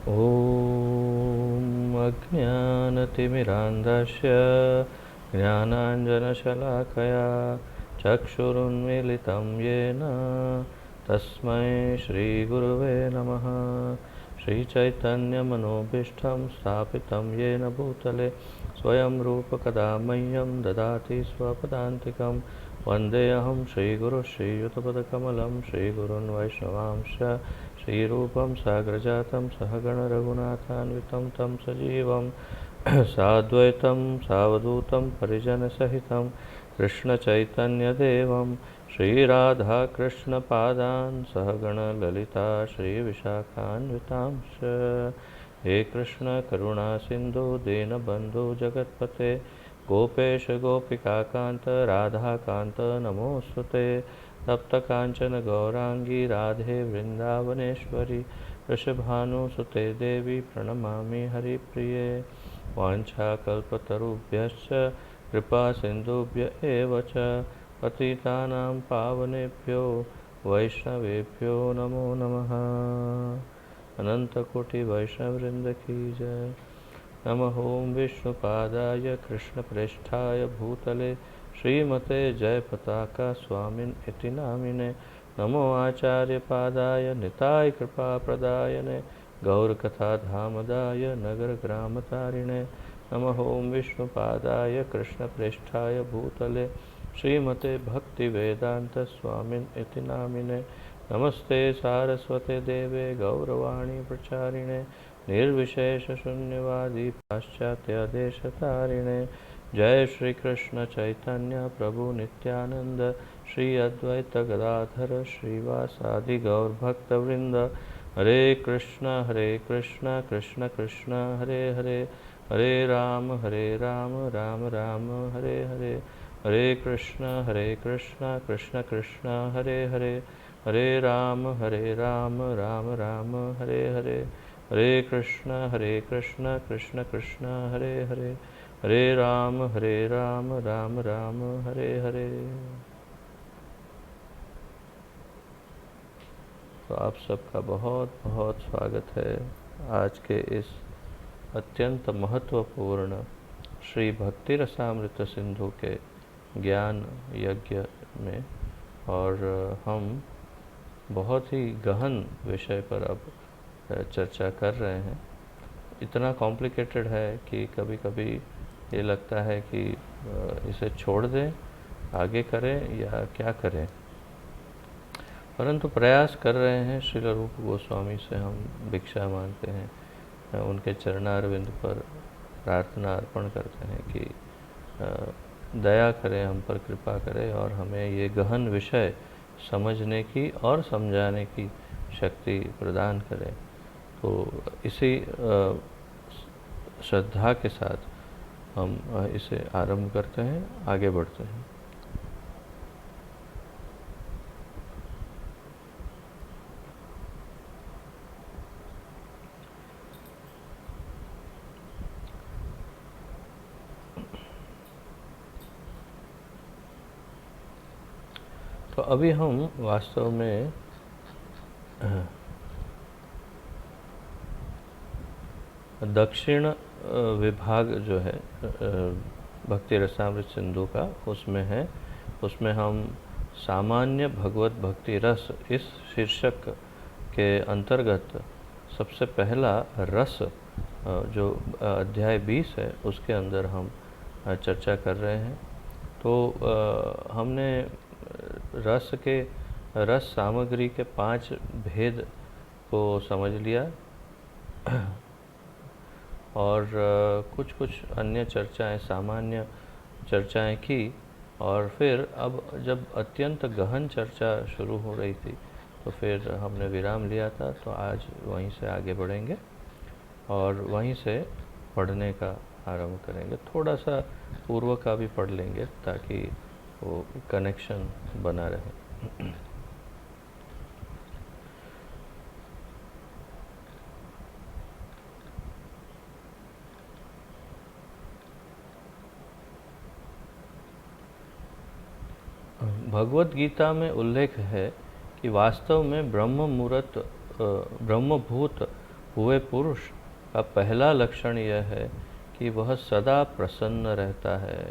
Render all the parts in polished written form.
ॐ अज्ञानतिमिरान्धस्य ज्ञानाञ्जनशलाकया चक्षुरुन्मीलितं येन तस्मै श्रीगुरुवे नमः। श्रीचैतन्यमनोभीष्टं स्थापितं येन भूतले स्वयं रूपकदा मह्यं ददाति स्वपदान्तिकं। वन्देऽहं श्रीगुरुः श्रीयुतपदकमलं श्रीगुरून् वैष्णवांश्च श्रीरूपं साग्रजातं सहगणरघुनाथान्वितं तं सजीवं साद्वैतं सावधूतं परिजनसहितं कृष्णचैतन्यदेवं श्रीराधाकृष्णपादान् सहगणललिता श्रीविशाखान्वितांश्च। हे कृष्ण करुणा सिन्धु दीनबन्धु जगत्पते गोपेश गोपिकान्त राधाकान्त नमोऽस्तुते। तप्त कांचन गौरांगी राधे वृंदावनेश्वरी वृषभानुसुते देवी प्रणमामि हरिप्रिये। वाञ्छाकल्पतरुभ्यश्च कृपा सिन्धुभ्य एव च पतितानां पावनेभ्यो वैष्णवेभ्यो नमो नमः। अनंतकोटि वैष्णववृंद की जय। नमः ओं विष्णुपादाय कृष्णप्रेष्ठाय भूतले श्रीमते जयपताका स्वामिन् इति नामिने। नमो आचार्यपादाय निताय कृपाप्रदायने गौरकथाधामदाय नगरग्रामतारिणे। नमः ओं विष्णुपादाय कृष्णप्रेष्ठाय भूतले श्रीमते भक्तिवेदांत स्वामिन् इति नामिने। नमस्ते सारस्वते देवे गौरवाणी प्रचारिणे निर्विशेषशून्यवादी पाश्चात्यदेशतारिणे। जय श्री कृष्ण चैतन्य प्रभु नित्यानंद श्री अद्वैत गदाधर श्रीवासादि गौर भक्तवृंद। हरे कृष्ण कृष्ण कृष्ण हरे हरे हरे राम राम राम हरे हरे। हरे कृष्ण कृष्ण कृष्ण हरे हरे हरे राम राम राम हरे हरे। हरे कृष्ण कृष्ण कृष्ण हरे हरे हरे राम राम राम हरे हरे। तो आप सबका बहुत बहुत स्वागत है आज के इस अत्यंत महत्वपूर्ण श्री भक्ति रसामृत सिंधु के ज्ञान यज्ञ में। और हम बहुत ही गहन विषय पर अब चर्चा कर रहे हैं। इतना कॉम्प्लिकेटेड है कि कभी कभी ये लगता है कि इसे छोड़ दें, आगे करें या क्या करें, परंतु प्रयास कर रहे हैं। श्रील रूप गोस्वामी से हम भिक्षा मांगते हैं, उनके चरणारविंद पर प्रार्थना अर्पण करते हैं कि दया करें, हम पर कृपा करें और हमें ये गहन विषय समझने की और समझाने की शक्ति प्रदान करें। तो इसी श्रद्धा के साथ हम इसे आरंभ करते हैं, आगे बढ़ते हैं। तो अभी हम वास्तव में दक्षिण विभाग जो है भक्ति रसामृत सिंधु का, उसमें है। उसमें हम सामान्य भगवत भक्ति रस इस शीर्षक के अंतर्गत सबसे पहला रस जो अध्याय 20 है उसके अंदर हम चर्चा कर रहे हैं। तो हमने रस सामग्री के 5 भेद को समझ लिया और कुछ अन्य चर्चाएं, सामान्य चर्चाएं की। और फिर अब जब अत्यंत गहन चर्चा शुरू हो रही थी तो फिर हमने विराम लिया था। तो आज वहीं से आगे बढ़ेंगे और वहीं से पढ़ने का आरंभ करेंगे। थोड़ा सा पूर्व का भी पढ़ लेंगे ताकि वो कनेक्शन बना रहे। भगवत गीता में उल्लेख है कि वास्तव में ब्रह्मभूत हुए पुरुष का पहला लक्षण यह है कि वह सदा प्रसन्न रहता है।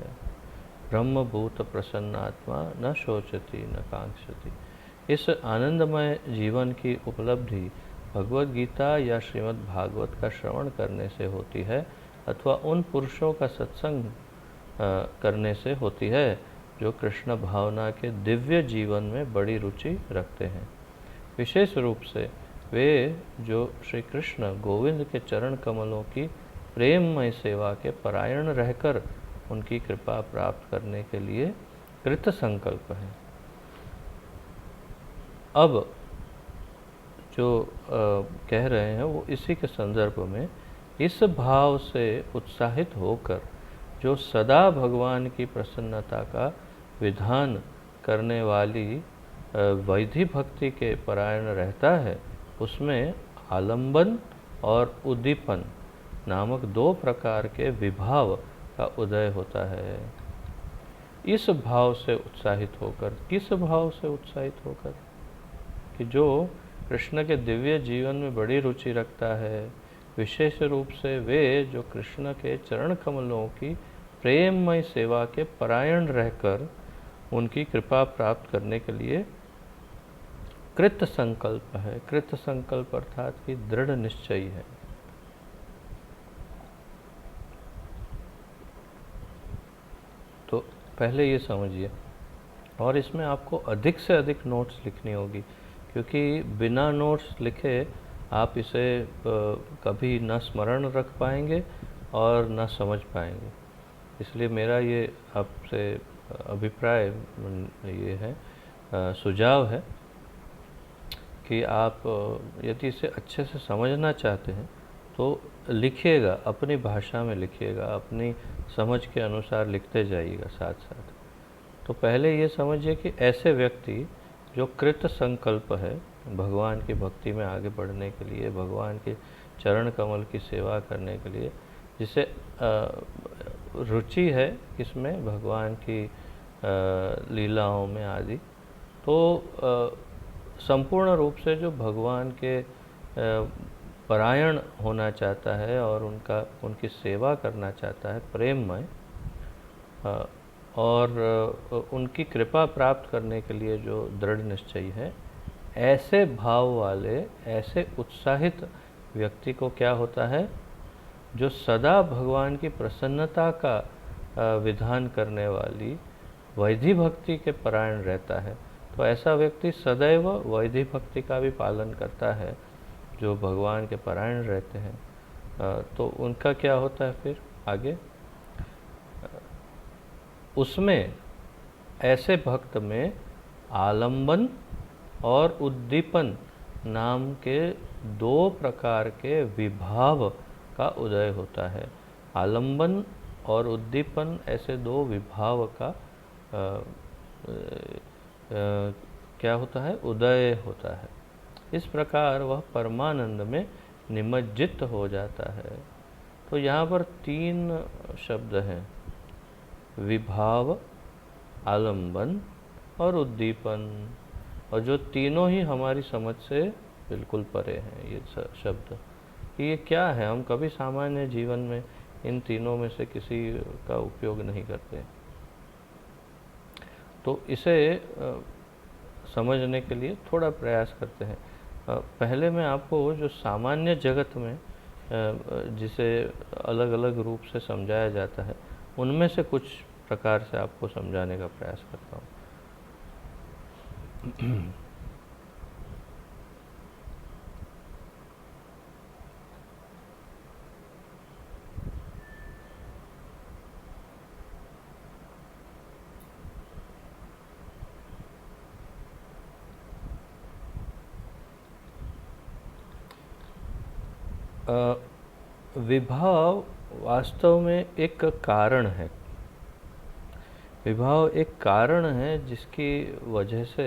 ब्रह्मभूत प्रसन्नात्मा न शोचति न कांक्षति। इस आनंदमय जीवन की उपलब्धि भगवद गीता या श्रीमद् भागवत का श्रवण करने से होती है अथवा उन पुरुषों का सत्संग करने से होती है जो कृष्ण भावना के दिव्य जीवन में बड़ी रुचि रखते हैं। विशेष रूप से वे जो श्री कृष्ण गोविंद के चरण कमलों की प्रेममय सेवा के परायण रहकर उनकी कृपा प्राप्त करने के लिए कृत संकल्प हैं। अब जो कह रहे हैं वो इसी के संदर्भ में, इस भाव से उत्साहित होकर जो सदा भगवान की प्रसन्नता का विधान करने वाली वैधि भक्ति के परायण रहता है, उसमें आलंबन और उद्दीपन नामक दो प्रकार के विभाव का उदय होता है। इस भाव से उत्साहित होकर, किस भाव से उत्साहित होकर कि जो कृष्ण के दिव्य जीवन में बड़ी रुचि रखता है, विशेष रूप से वे जो कृष्ण के चरण कमलों की प्रेममय सेवा के परायण रहकर उनकी कृपा प्राप्त करने के लिए कृत संकल्प है। कृत संकल्प अर्थात कि दृढ़ निश्चय है। तो पहले ये समझिए, और इसमें आपको अधिक से अधिक नोट्स लिखनी होगी, क्योंकि बिना नोट्स लिखे आप इसे कभी न स्मरण रख पाएंगे और न समझ पाएंगे। इसलिए मेरा ये आपसे अभिप्राय ये है, सुझाव है कि आप यदि इसे अच्छे से समझना चाहते हैं तो लिखिएगा, अपनी भाषा में लिखिएगा, अपनी समझ के अनुसार लिखते जाइएगा साथ साथ। तो पहले ये समझिए कि ऐसे व्यक्ति जो कृत संकल्प है भगवान की भक्ति में आगे बढ़ने के लिए, भगवान के चरण कमल की सेवा करने के लिए, जिसे रुचि है इसमें, भगवान की लीलाओं में आदि, तो संपूर्ण रूप से जो भगवान के परायण होना चाहता है और उनकी सेवा करना चाहता है प्रेममय, और उनकी कृपा प्राप्त करने के लिए जो दृढ़ निश्चय है, ऐसे भाव वाले, ऐसे उत्साहित व्यक्ति को क्या होता है, जो सदा भगवान की प्रसन्नता का विधान करने वाली वैधि भक्ति के परायण रहता है। तो ऐसा व्यक्ति सदैव वैधि भक्ति का भी पालन करता है, जो भगवान के परायण रहते हैं। तो उनका क्या होता है फिर आगे, उसमें ऐसे भक्त में आलंबन और उद्दीपन नाम के दो प्रकार के विभाव का उदय होता है। आलंबन और उद्दीपन ऐसे दो विभाव का क्या होता है, उदय होता है। इस प्रकार वह परमानंद में निमज्जित हो जाता है। तो यहाँ पर तीन शब्द हैं, विभाव, आलंबन और उद्दीपन, और जो तीनों ही हमारी समझ से बिल्कुल परे हैं ये शब्द। ये क्या है, हम कभी सामान्य जीवन में इन तीनों में से किसी का उपयोग नहीं करते। तो इसे समझने के लिए थोड़ा प्रयास करते हैं। पहले मैं आपको जो सामान्य जगत में जिसे अलग अलग रूप से समझाया जाता है, उनमें से कुछ प्रकार से आपको समझाने का प्रयास करता हूँ। विभाव वास्तव में एक कारण है। विभाव एक कारण है जिसकी वजह से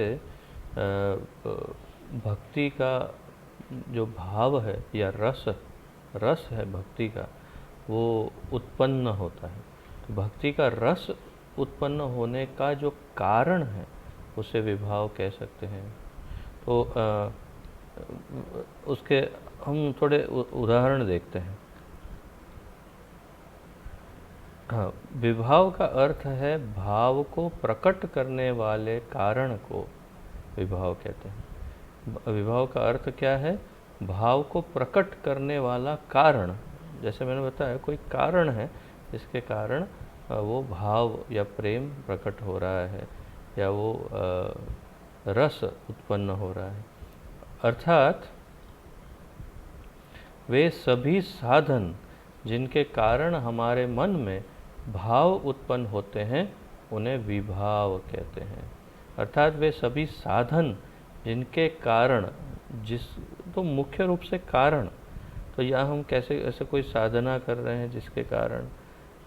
भक्ति का जो भाव है या रस है भक्ति का, वो उत्पन्न होता है। तो भक्ति का रस उत्पन्न होने का जो कारण है उसे विभाव कह सकते हैं। तो उसके हम थोड़े उदाहरण देखते हैं। हाँ, विभाव का अर्थ है भाव को प्रकट करने वाले कारण को विभाव कहते हैं। विभाव का अर्थ क्या है? भाव को प्रकट करने वाला कारण। जैसे मैंने बताया, कोई कारण है जिसके कारण वो भाव या प्रेम प्रकट हो रहा है, या वो रस उत्पन्न हो रहा है। अर्थात वे सभी साधन जिनके कारण हमारे मन में भाव उत्पन्न होते हैं उन्हें विभाव कहते हैं। अर्थात वे सभी साधन जिनके कारण, जिस तो मुख्य रूप से कारण, तो या हम कैसे ऐसे कोई साधना कर रहे हैं जिसके कारण,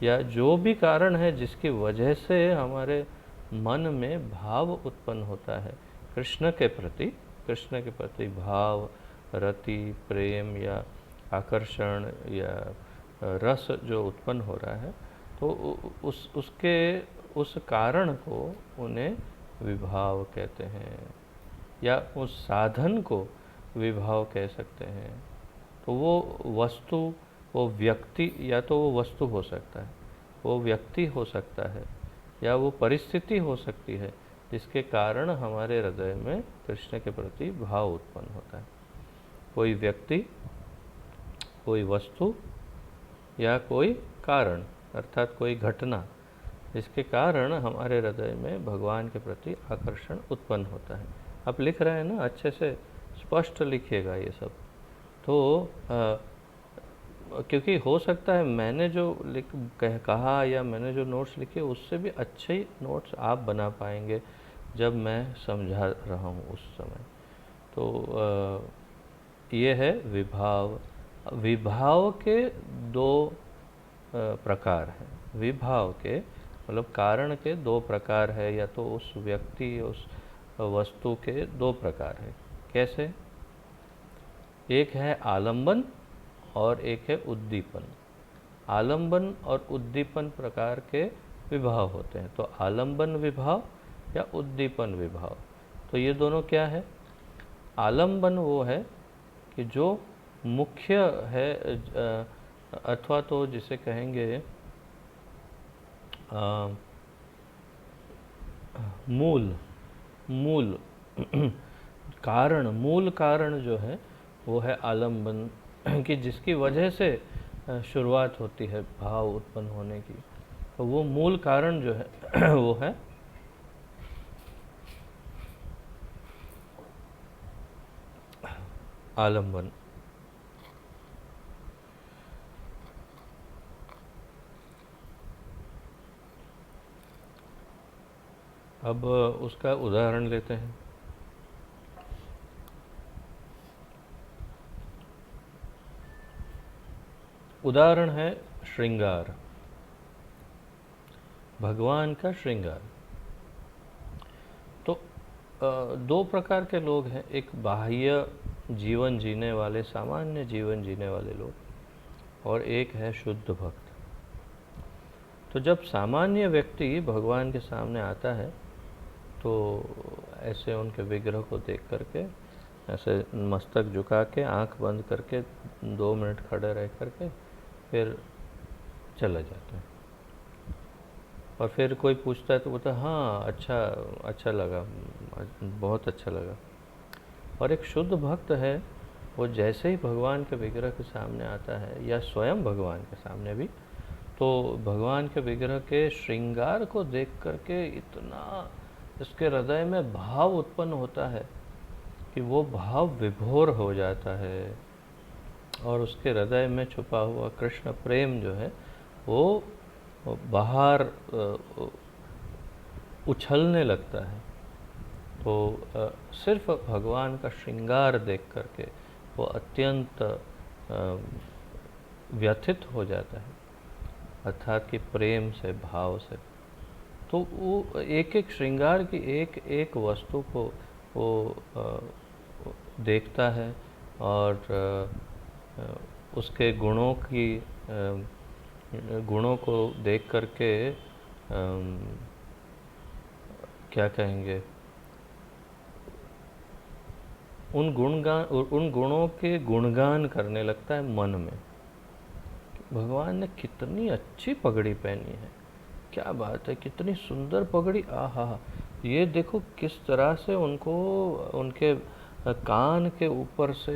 या जो भी कारण है जिसकी वजह से हमारे मन में भाव उत्पन्न होता है कृष्ण के प्रति भाव, रति, प्रेम या आकर्षण या रस जो उत्पन्न हो रहा है, तो उस कारण को उन्हें विभाव कहते हैं, या उस साधन को विभाव कह सकते हैं। तो वो वस्तु, वो व्यक्ति, या तो वो वस्तु हो सकता है, वो व्यक्ति हो सकता है, या वो परिस्थिति हो सकती है जिसके कारण हमारे हृदय में कृष्ण के प्रति भाव उत्पन्न होता है। कोई व्यक्ति, कोई वस्तु, या कोई कारण, अर्थात कोई घटना जिसके कारण हमारे हृदय में भगवान के प्रति आकर्षण उत्पन्न होता है। आप लिख रहे हैं ना, अच्छे से स्पष्ट लिखिएगा ये सब। तो क्योंकि हो सकता है मैंने जो कहा या मैंने जो नोट्स लिखे उससे भी अच्छे नोट्स आप बना पाएंगे जब मैं समझा रहा हूँ उस समय। तो ये है विभाव। विभाव के दो प्रकार हैं। विभाव के मतलब कारण के दो प्रकार है, या तो उस व्यक्ति, उस वस्तु के दो प्रकार है। कैसे? एक है आलंबन और एक है उद्दीपन। आलंबन और उद्दीपन प्रकार के विभाव होते हैं। तो आलंबन विभाव या उद्दीपन विभाव, तो ये दोनों क्या है? आलंबन वो है कि जो मुख्य है, अथवा तो जिसे कहेंगे मूल कारण, मूल कारण जो है वो है आलंबन, कि जिसकी वजह से शुरुआत होती है भाव उत्पन्न होने की। तो वो मूल कारण जो है वो है आलंबन। अब उसका उदाहरण लेते हैं। उदाहरण है श्रृंगार, भगवान का श्रृंगार। तो दो प्रकार के लोग हैं, एक बाह्य जीवन जीने वाले, सामान्य जीवन जीने वाले लोग, और एक है शुद्ध भक्त। तो जब सामान्य व्यक्ति भगवान के सामने आता है तो ऐसे उनके विग्रह को देख करके, ऐसे मस्तक झुका के, आंख बंद करके 2 मिनट खड़े रह करके फिर चले जाते हैं। और फिर कोई पूछता है तो बोलता है हाँ अच्छा लगा, बहुत अच्छा लगा। और एक शुद्ध भक्त है, वो जैसे ही भगवान के विग्रह के सामने आता है, या स्वयं भगवान के सामने भी, तो भगवान के विग्रह के श्रृंगार को देख करके इतना इसके हृदय में भाव उत्पन्न होता है कि वो भाव विभोर हो जाता है, और उसके हृदय में छुपा हुआ कृष्ण प्रेम जो है वो बाहर उछलने लगता है। तो सिर्फ भगवान का श्रृंगार देख करके वो अत्यंत व्यथित हो जाता है, अर्थात कि प्रेम से, भाव से। तो वो एक एक श्रृंगार की एक एक वस्तु को वो देखता है, और उसके गुणों को देख करके क्या कहेंगे, उन गुणों के गुणगान करने लगता है मन में। भगवान ने कितनी अच्छी पगड़ी पहनी है, क्या बात है, कितनी सुंदर पगड़ी, आहा। ये देखो किस तरह से उनको उनके कान के ऊपर से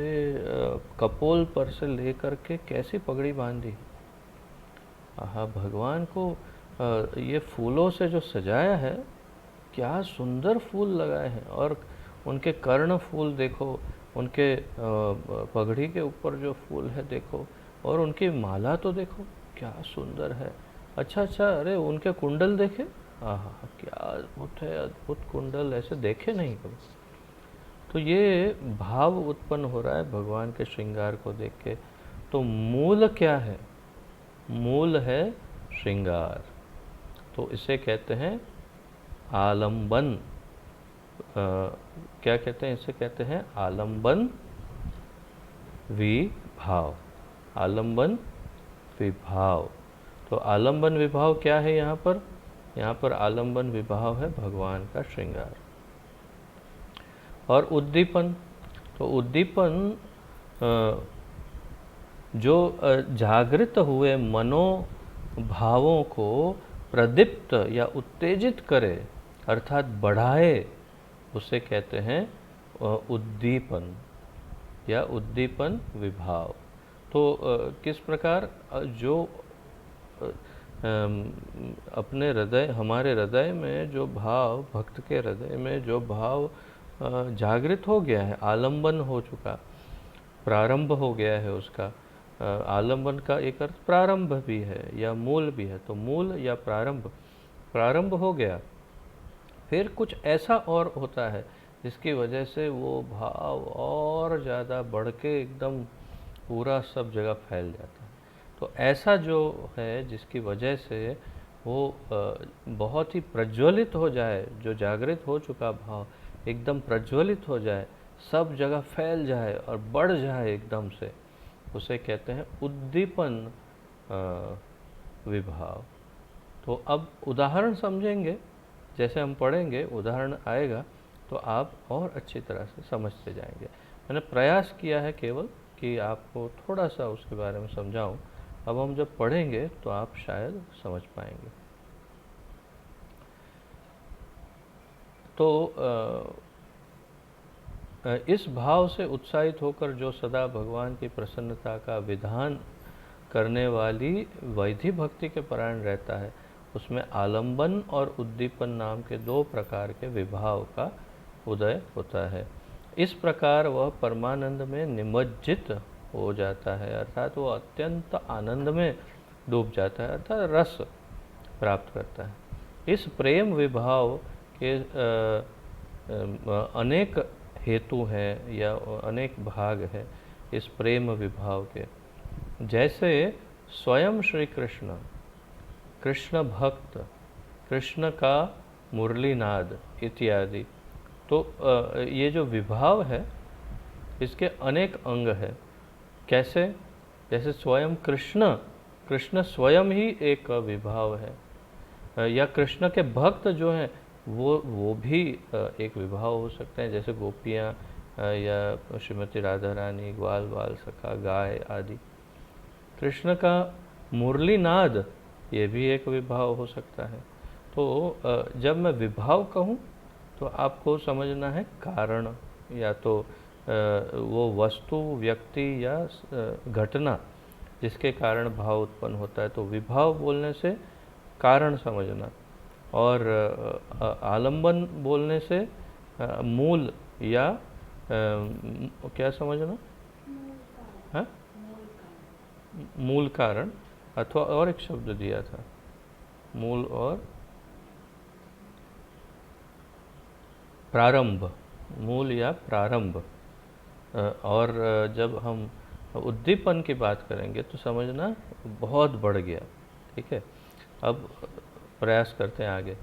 कपोल पर से लेकर के कैसी पगड़ी बांधी। आहा, भगवान को ये फूलों से जो सजाया है, क्या सुंदर फूल लगाए हैं। और उनके कर्ण फूल देखो, उनके पगड़ी के ऊपर जो फूल है देखो, और उनकी माला तो देखो क्या सुंदर है। अच्छा, अरे उनके कुंडल देखे, आहा, क्या अद्भुत है, अद्भुत कुंडल, ऐसे देखे नहीं कभी। तो ये भाव उत्पन्न हो रहा है भगवान के श्रृंगार को देख के। तो मूल क्या है? मूल है श्रृंगार। तो इसे कहते हैं आलंबन। क्या कहते हैं इसे? कहते हैं आलंबन विभाव। आलंबन विभाव। तो आलंबन विभाव क्या है यहाँ पर? यहाँ पर आलंबन विभाव है भगवान का श्रृंगार। और उद्दीपन, तो उद्दीपन जो जागृत हुए मनोभावों को प्रदीप्त या उत्तेजित करे, अर्थात बढ़ाए, उसे कहते हैं उद्दीपन या उद्दीपन विभाव। तो किस प्रकार जो अपने हृदय, हमारे हृदय में जो भाव, भक्त के हृदय में जो भाव जागृत हो गया है, आलंबन हो चुका, प्रारंभ हो गया है उसका। आलंबन का एक अर्थ प्रारंभ भी है या मूल भी है। तो मूल या प्रारंभ हो गया, फिर कुछ ऐसा और होता है जिसकी वजह से वो भाव और ज़्यादा बढ़ के एकदम पूरा सब जगह फैल जाता है। तो ऐसा जो है जिसकी वजह से वो बहुत ही प्रज्वलित हो जाए, जो जागृत हो चुका भाव एकदम प्रज्वलित हो जाए, सब जगह फैल जाए और बढ़ जाए एकदम से, उसे कहते हैं उद्दीपन विभाव। तो अब उदाहरण समझेंगे, जैसे हम पढ़ेंगे उदाहरण आएगा तो आप और अच्छी तरह से समझते जाएंगे। मैंने प्रयास किया है केवल कि आपको थोड़ा सा उसके बारे में समझाऊं। अब हम जब पढ़ेंगे तो आप शायद समझ पाएंगे। तो इस भाव से उत्साहित होकर जो सदा भगवान की प्रसन्नता का विधान करने वाली वैधि भक्ति के परायण रहता है, उसमें आलंबन और उद्दीपन नाम के दो प्रकार के विभाव का उदय होता है। इस प्रकार वह परमानंद में निमज्जित हो जाता है, अर्थात वो अत्यंत आनंद में डूब जाता है, अर्थात रस प्राप्त करता है। इस प्रेम विभाव के अनेक हेतु हैं या अनेक भाग हैं इस प्रेम विभाव के। जैसे स्वयं श्री कृष्ण, कृष्ण भक्त, कृष्ण का मुरलीनाद इत्यादि। तो ये जो विभाव है इसके अनेक अंग है। कैसे? जैसे स्वयं कृष्ण, कृष्ण स्वयं ही एक विभाव है, या कृष्ण के भक्त जो हैं वो भी एक विभाव हो सकते हैं, जैसे गोपियाँ या श्रीमती राधा रानी, ग्वाल बाल सखा, गाय आदि। कृष्ण का मुरलीनाद ये भी एक विभाव हो सकता है। तो जब मैं विभाव कहूँ तो आपको समझना है कारण, या तो वो वस्तु, व्यक्ति या घटना जिसके कारण भाव उत्पन्न होता है। तो विभाव बोलने से कारण समझना, और आलंबन बोलने से मूल या क्या समझना है? मूल कारण, अथवा और एक शब्द दिया था, मूल और प्रारंभ, मूल या प्रारंभ। और जब हम उद्दीपन की बात करेंगे तो समझना बहुत बढ़ गया। ठीक है, अब प्रयास करते हैं आगे।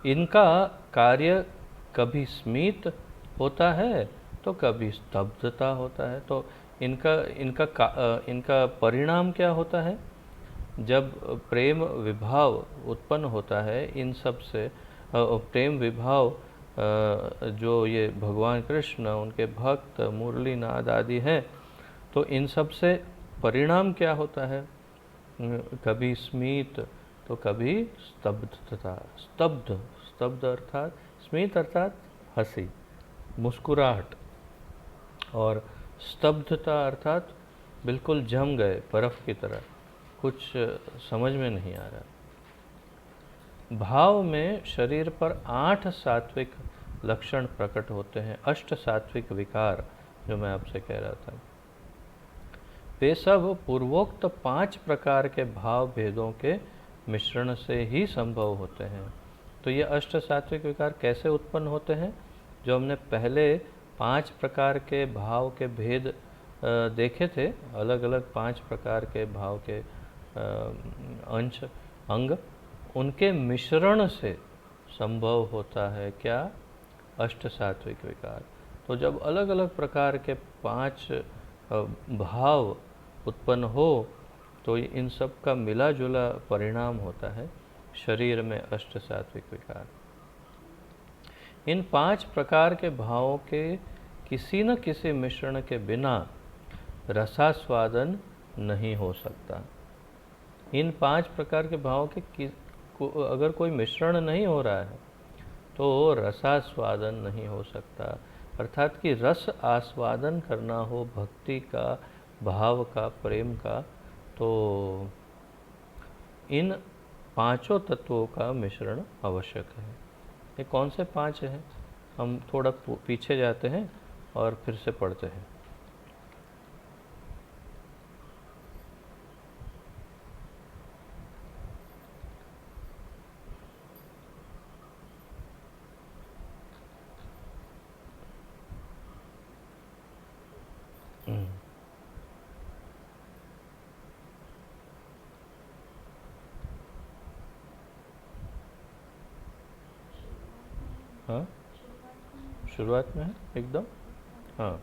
इनका कार्य कभी स्मित होता है तो कभी स्तब्धता होता है। तो इनका परिणाम क्या होता है? जब प्रेम विभाव उत्पन्न होता है इन सब से, प्रेम विभाव जो ये भगवान कृष्ण, उनके भक्त, मुरली नाद आदि हैं, तो इन सब से परिणाम क्या होता है? कभी स्मित तो कभी स्तब्धता। स्तब्ध, स्तब्ध अर्थात स्मित अर्थात हंसी, मुस्कुराहट, और स्तब्धता अर्थात बिल्कुल जम गए बर्फ की तरह, कुछ समझ में नहीं आ रहा। भाव में शरीर पर 8 सात्विक लक्षण प्रकट होते हैं, 8 सात्विक विकार जो मैं आपसे कह रहा था, वे सब पूर्वोक्त 5 प्रकार के भाव भेदों के मिश्रण से ही संभव होते हैं। तो ये 8 सात्विक विकार कैसे उत्पन्न होते हैं? जो हमने पहले 5 प्रकार के भाव के भेद देखे थे, अलग अलग 5 प्रकार के भाव के अंश अंग, उनके मिश्रण से संभव होता है क्या? 8 सात्विक विकार। तो जब अलग अलग प्रकार के 5 भाव उत्पन्न हो तो इन सब का मिला जुला परिणाम होता है शरीर में 8 सात्विक विकार। इन 5 प्रकार के भावों के किसी न किसी मिश्रण के बिना रसास्वादन नहीं हो सकता। इन 5 प्रकार के भावों के अगर कोई मिश्रण नहीं हो रहा है तो रसास्वादन नहीं हो सकता। अर्थात कि रस आस्वादन करना हो भक्ति का, भाव का, प्रेम का, तो इन 5 तत्वों का मिश्रण आवश्यक है। ये कौन से 5 हैं? हम थोड़ा पीछे जाते हैं और फिर से पढ़ते हैं। हाँ, शुरुआत में है एकदम। हाँ,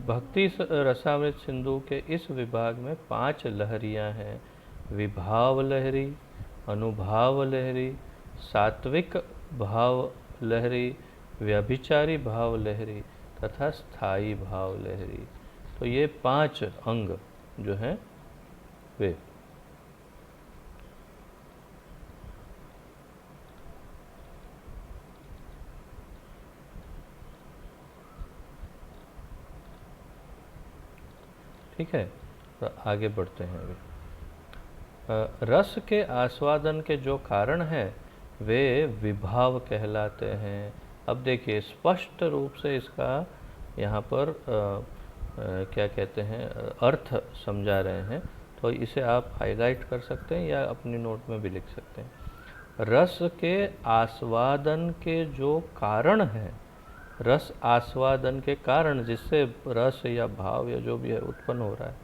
भक्ति रसामृत सिंधु के इस विभाग में 5 लहरियाँ हैं। विभाव लहरी, अनुभाव लहरी, सात्विक भाव लहरी, व्यभिचारी भाव लहरी तथा स्थायी भाव लहरी। तो ये 5 अंग जो हैं वे। ठीक है, तो आगे बढ़ते हैं अभी। रस के आस्वादन के जो कारण हैं वे विभाव कहलाते हैं। अब देखिए स्पष्ट रूप से इसका यहाँ पर क्या कहते हैं अर्थ समझा रहे हैं, तो इसे आप हाईलाइट कर सकते हैं या अपनी नोट में भी लिख सकते हैं। रस के आस्वादन के जो कारण हैं, रस आस्वादन के कारण जिससे रस या भाव या जो भी है उत्पन्न हो रहा है,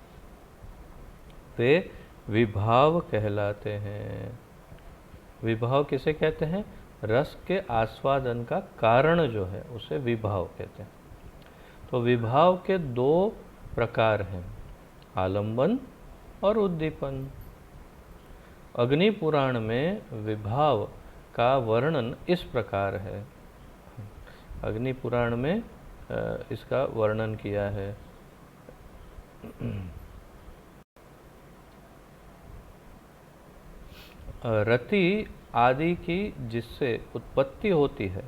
वे विभाव कहलाते हैं। विभाव किसे कहते हैं? रस के आस्वादन का कारण जो है उसे विभाव कहते हैं। तो विभाव के 2 प्रकार हैं, आलंबन और उद्दीपन। अग्नि पुराण में विभाव का वर्णन इस प्रकार है। अग्नि पुराण में इसका वर्णन किया है। रति आदि की जिससे उत्पत्ति होती है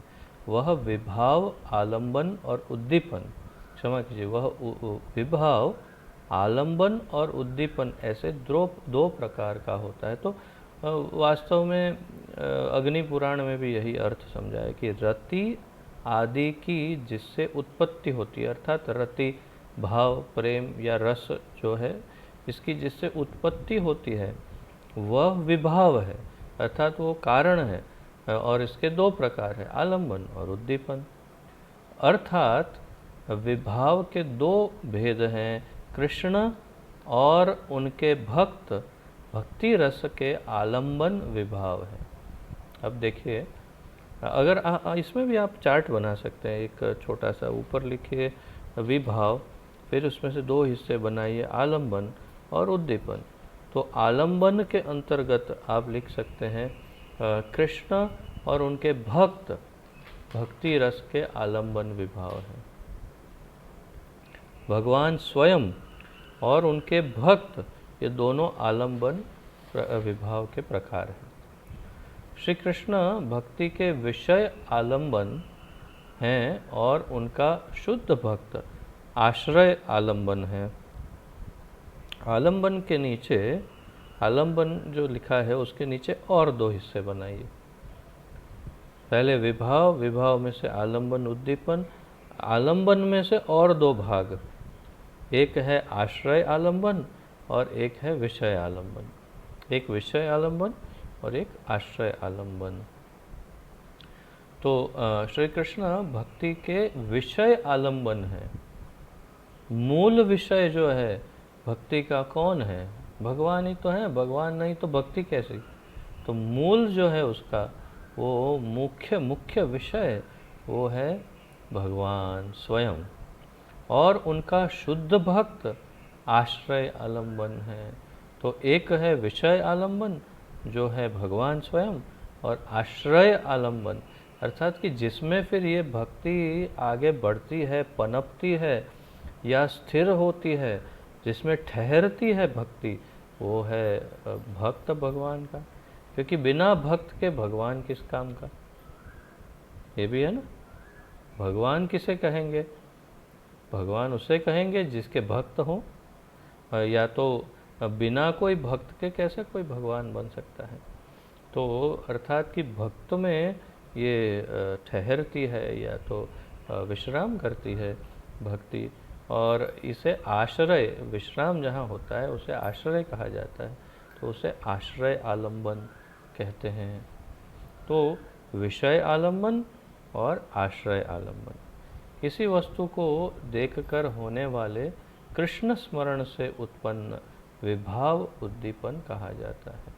वह विभाव, आलंबन और उद्दीपन, क्षमा कीजिए, वह विभाव, आलंबन और उद्दीपन ऐसे 2 प्रकार का होता है। तो वास्तव में अग्नि पुराण में भी यही अर्थ समझा है कि रति आदि की जिससे उत्पत्ति होती है, अर्थात रति भाव, प्रेम या रस जो है, इसकी जिससे उत्पत्ति होती है वह विभाव है, अर्थात वो कारण है। और इसके 2 प्रकार है, आलंबन और उद्दीपन। अर्थात विभाव के 2 भेद हैं, कृष्ण और उनके भक्त। भक्ति रस के आलंबन विभाव है। अब देखिए, अगर इसमें भी आप चार्ट बना सकते हैं, एक छोटा सा ऊपर लिखिए विभाव, फिर उसमें से 2 हिस्से बनाइए, आलंबन और उद्दीपन। तो आलंबन के अंतर्गत आप लिख सकते हैं कृष्ण और उनके भक्त, भक्ति रस के आलंबन विभाव हैं। भगवान स्वयं और उनके भक्त, ये दोनों आलंबन विभाव के प्रकार हैं। श्री कृष्ण भक्ति के विषय आलंबन हैं और उनका शुद्ध भक्त आश्रय आलंबन है। आलंबन के नीचे, आलंबन जो लिखा है उसके नीचे और दो हिस्से बनाइए। पहले विभाव, विभाव में से आलंबन उद्दीपन, आलंबन में से और दो भाग, एक है आश्रय आलंबन और एक है विषय आलंबन। एक विषय आलंबन और एक आश्रय आलंबन। तो श्री कृष्ण भक्ति के विषय आलंबन है। मूल विषय जो है भक्ति का कौन है? भगवान ही तो है। भगवान नहीं तो भक्ति कैसी? तो मूल जो है उसका, वो मुख्य विषय वो है भगवान स्वयं, और उनका शुद्ध भक्त आश्रय आलंबन है। तो एक है विषय आलंबन जो है भगवान स्वयं, और आश्रय आलंबन अर्थात कि जिसमें फिर ये भक्ति आगे बढ़ती है, पनपती है या स्थिर होती है, जिसमें ठहरती है भक्ति, वो है भक्त भगवान का। क्योंकि बिना भक्त के भगवान किस काम का? ये भी है ना। भगवान किसे कहेंगे? भगवान उसे कहेंगे जिसके भक्त हों, या तो बिना कोई भक्त के कैसे कोई भगवान बन सकता है? तो अर्थात कि भक्त में ये ठहरती है या तो विश्राम करती है भक्ति, और इसे आश्रय, विश्राम जहाँ होता है उसे आश्रय कहा जाता है, तो उसे आश्रय आलंबन कहते हैं। तो विषय आलंबन और आश्रय आलंबन, किसी वस्तु को देखकर होने वाले कृष्ण स्मरण से उत्पन्न विभाव उद्दीपन कहा जाता है।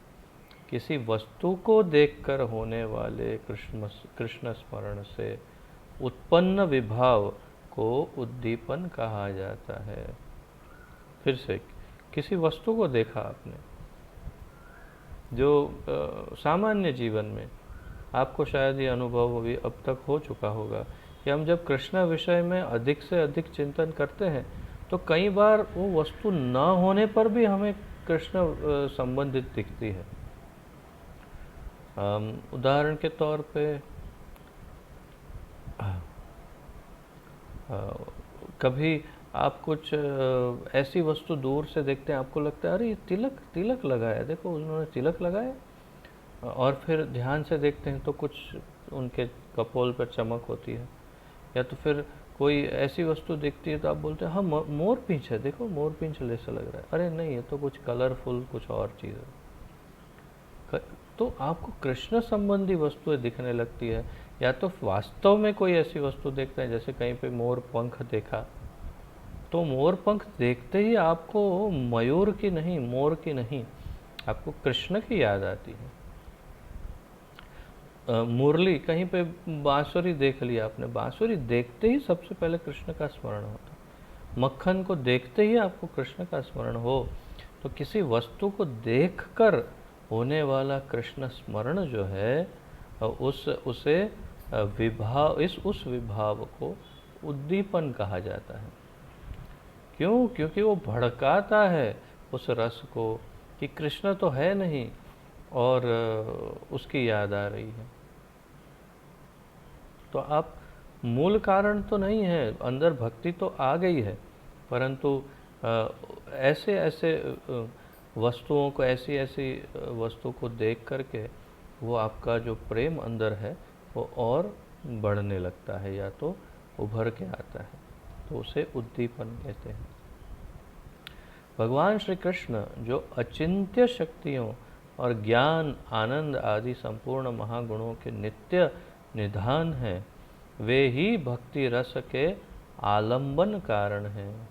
किसी वस्तु को देखकर होने वाले कृष्ण स्मरण से उत्पन्न विभाव को उद्दीपन कहा जाता है। फिर से, किसी वस्तु को देखा आपने, जो सामान्य जीवन में आपको शायद ये अनुभव भी अब तक हो चुका होगा कि हम जब कृष्ण विषय में अधिक से अधिक चिंतन करते हैं तो कई बार वो वस्तु न होने पर भी हमें कृष्ण संबंधित दिखती है। उदाहरण के तौर पे कभी आप कुछ ऐसी वस्तु दूर से देखते हैं, आपको लगता है अरे ये तिलक लगाया, देखो उन्होंने तिलक लगाया, और फिर ध्यान से देखते हैं तो कुछ उनके कपोल पर चमक होती है। या तो फिर कोई ऐसी वस्तु दिखती है तो आप बोलते हैं हाँ मोर पींछ है, देखो मोर पींछ जैसा लग रहा है, अरे नहीं ये तो कुछ कलरफुल कुछ और चीज़ है। तो आपको कृष्ण संबंधी वस्तुएं दिखने लगती है, या तो वास्तव में कोई ऐसी वस्तु देखते हैं, जैसे कहीं पे मोर पंख देखा, तो मोर पंख देखते ही आपको मयूर की नहीं, मोर की नहीं, आपको कृष्ण की याद आती है। मुरली, कहीं पे बांसुरी देख लिया आपने, बांसुरी देखते ही सबसे पहले कृष्ण का स्मरण होता। मक्खन को देखते ही आपको कृष्ण का स्मरण हो, तो किसी वस्तु को देखकर होने वाला कृष्ण स्मरण जो है उसे विभाव, उस विभाव को उद्दीपन कहा जाता है। क्यों? क्योंकि वो भड़काता है उस रस को कि कृष्ण तो है नहीं और उसकी याद आ रही है। तो आप मूल कारण तो नहीं है, अंदर भक्ति तो आ गई है, परंतु ऐसे ऐसे वस्तुओं को, ऐसी ऐसी वस्तु को देख करके वो आपका जो प्रेम अंदर है वो और बढ़ने लगता है या तो उभर के आता है, तो उसे उद्दीपन कहते हैं। भगवान श्री कृष्ण जो अचिंत्य शक्तियों और ज्ञान, आनंद आदि संपूर्ण महागुणों के नित्य निधान हैं, वे ही भक्ति रस के आलंबन कारण हैं।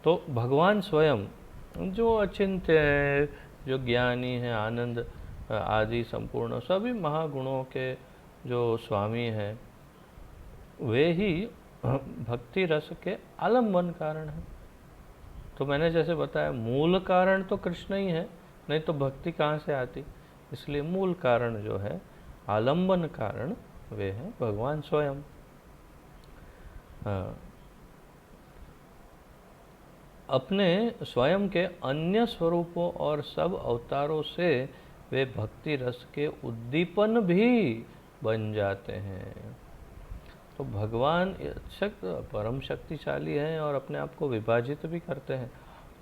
तो भगवान स्वयं जो अचिंत्य है, जो ज्ञानी है, आनंद आदि संपूर्ण सभी महागुणों के जो स्वामी हैं, वे ही भक्ति रस के आलंबन कारण हैं। तो मैंने जैसे बताया मूल कारण तो कृष्ण ही है, नहीं तो भक्ति कहाँ से आती। इसलिए मूल कारण जो है आलंबन कारण वे हैं भगवान स्वयं। अपने स्वयं के अन्य स्वरूपों और सब अवतारों से वे भक्ति रस के उद्दीपन भी बन जाते हैं। तो भगवान परम शक्तिशाली हैं और अपने आप को विभाजित भी करते हैं।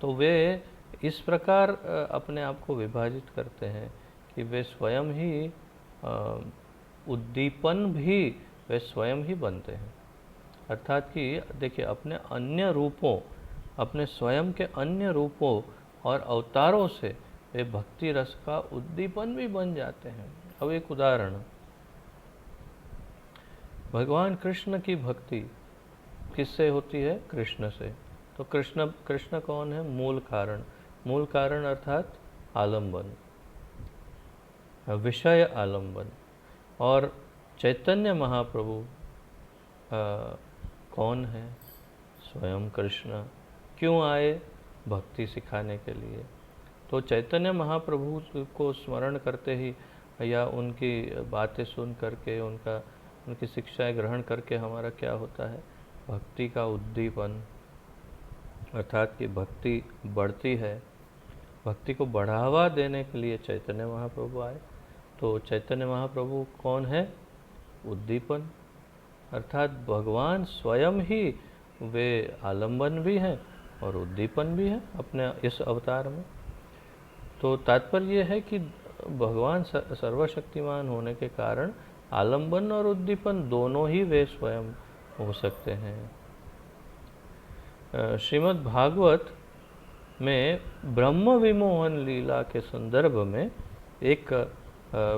तो वे इस प्रकार अपने आप को विभाजित करते हैं कि वे स्वयं ही उद्दीपन भी वे स्वयं ही बनते हैं। अर्थात कि देखिए, अपने स्वयं के अन्य रूपों और अवतारों से वे भक्ति रस का उद्दीपन भी बन जाते हैं। अब एक उदाहरण, भगवान कृष्ण की भक्ति किससे होती है? कृष्ण से। तो कृष्ण कौन है? मूल कारण अर्थात आलंबन, विषय आलंबन। और चैतन्य महाप्रभु कौन है? स्वयं कृष्ण। क्यों आए? भक्ति सिखाने के लिए। तो चैतन्य महाप्रभु को स्मरण करते ही या उनकी बातें सुन करके, उनकी शिक्षाएं ग्रहण करके हमारा क्या होता है? भक्ति का उद्दीपन, अर्थात कि भक्ति बढ़ती है। भक्ति को बढ़ावा देने के लिए चैतन्य महाप्रभु आए। तो चैतन्य महाप्रभु कौन है? उद्दीपन, अर्थात भगवान स्वयं ही वे आलंबन भी हैं और उद्दीपन भी है अपने इस अवतार में। तो तात्पर्य यह है कि भगवान सर्वशक्तिमान होने के कारण आलंबन और उद्दीपन दोनों ही वे स्वयं हो सकते हैं। श्रीमद् भागवत में ब्रह्म विमोहन लीला के संदर्भ में एक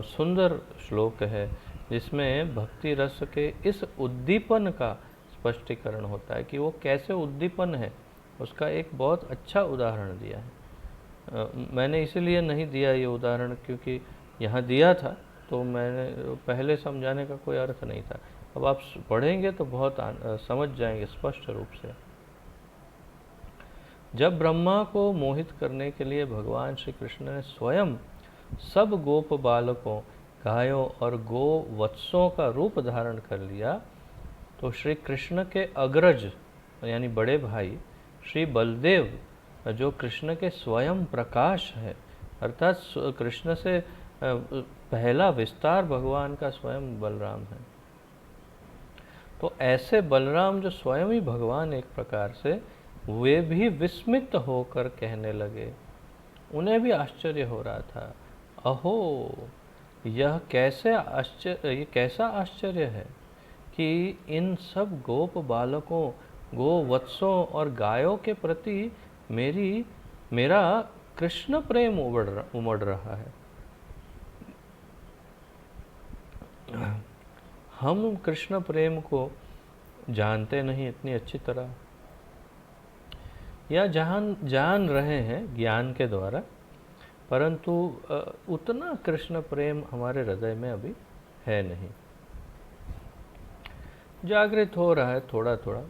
सुंदर श्लोक है जिसमें भक्ति रस के इस उद्दीपन का स्पष्टीकरण होता है कि वो कैसे उद्दीपन है। उसका एक बहुत अच्छा उदाहरण दिया है। मैंने इसीलिए नहीं दिया ये उदाहरण क्योंकि यहाँ दिया था तो मैंने पहले समझाने का कोई अर्थ नहीं था। अब आप पढ़ेंगे तो बहुत समझ जाएंगे स्पष्ट रूप से। जब ब्रह्मा को मोहित करने के लिए भगवान श्री कृष्ण ने स्वयं सब गोप बालकों, गायों और गो वत्सों का रूप धारण कर लिया तो श्री कृष्ण के अग्रज यानी बड़े भाई श्री बलदेव, जो कृष्ण के स्वयं प्रकाश है, अर्थात कृष्ण से पहला विस्तार भगवान का स्वयं बलराम है। तो ऐसे बलराम जो स्वयं ही भगवान एक प्रकार से, वे भी विस्मित होकर कहने लगे, उन्हें भी आश्चर्य हो रहा था, अहो यह कैसा आश्चर्य है कि इन सब गोप बालकों, गो वत्सों और गायों के प्रति मेरा कृष्ण प्रेम उमड़ रहा है। हम कृष्ण प्रेम को जानते नहीं इतनी अच्छी तरह, या जान रहे हैं ज्ञान के द्वारा, परंतु उतना कृष्ण प्रेम हमारे हृदय में अभी है नहीं। जागृत हो रहा है थोड़ा थोड़ा,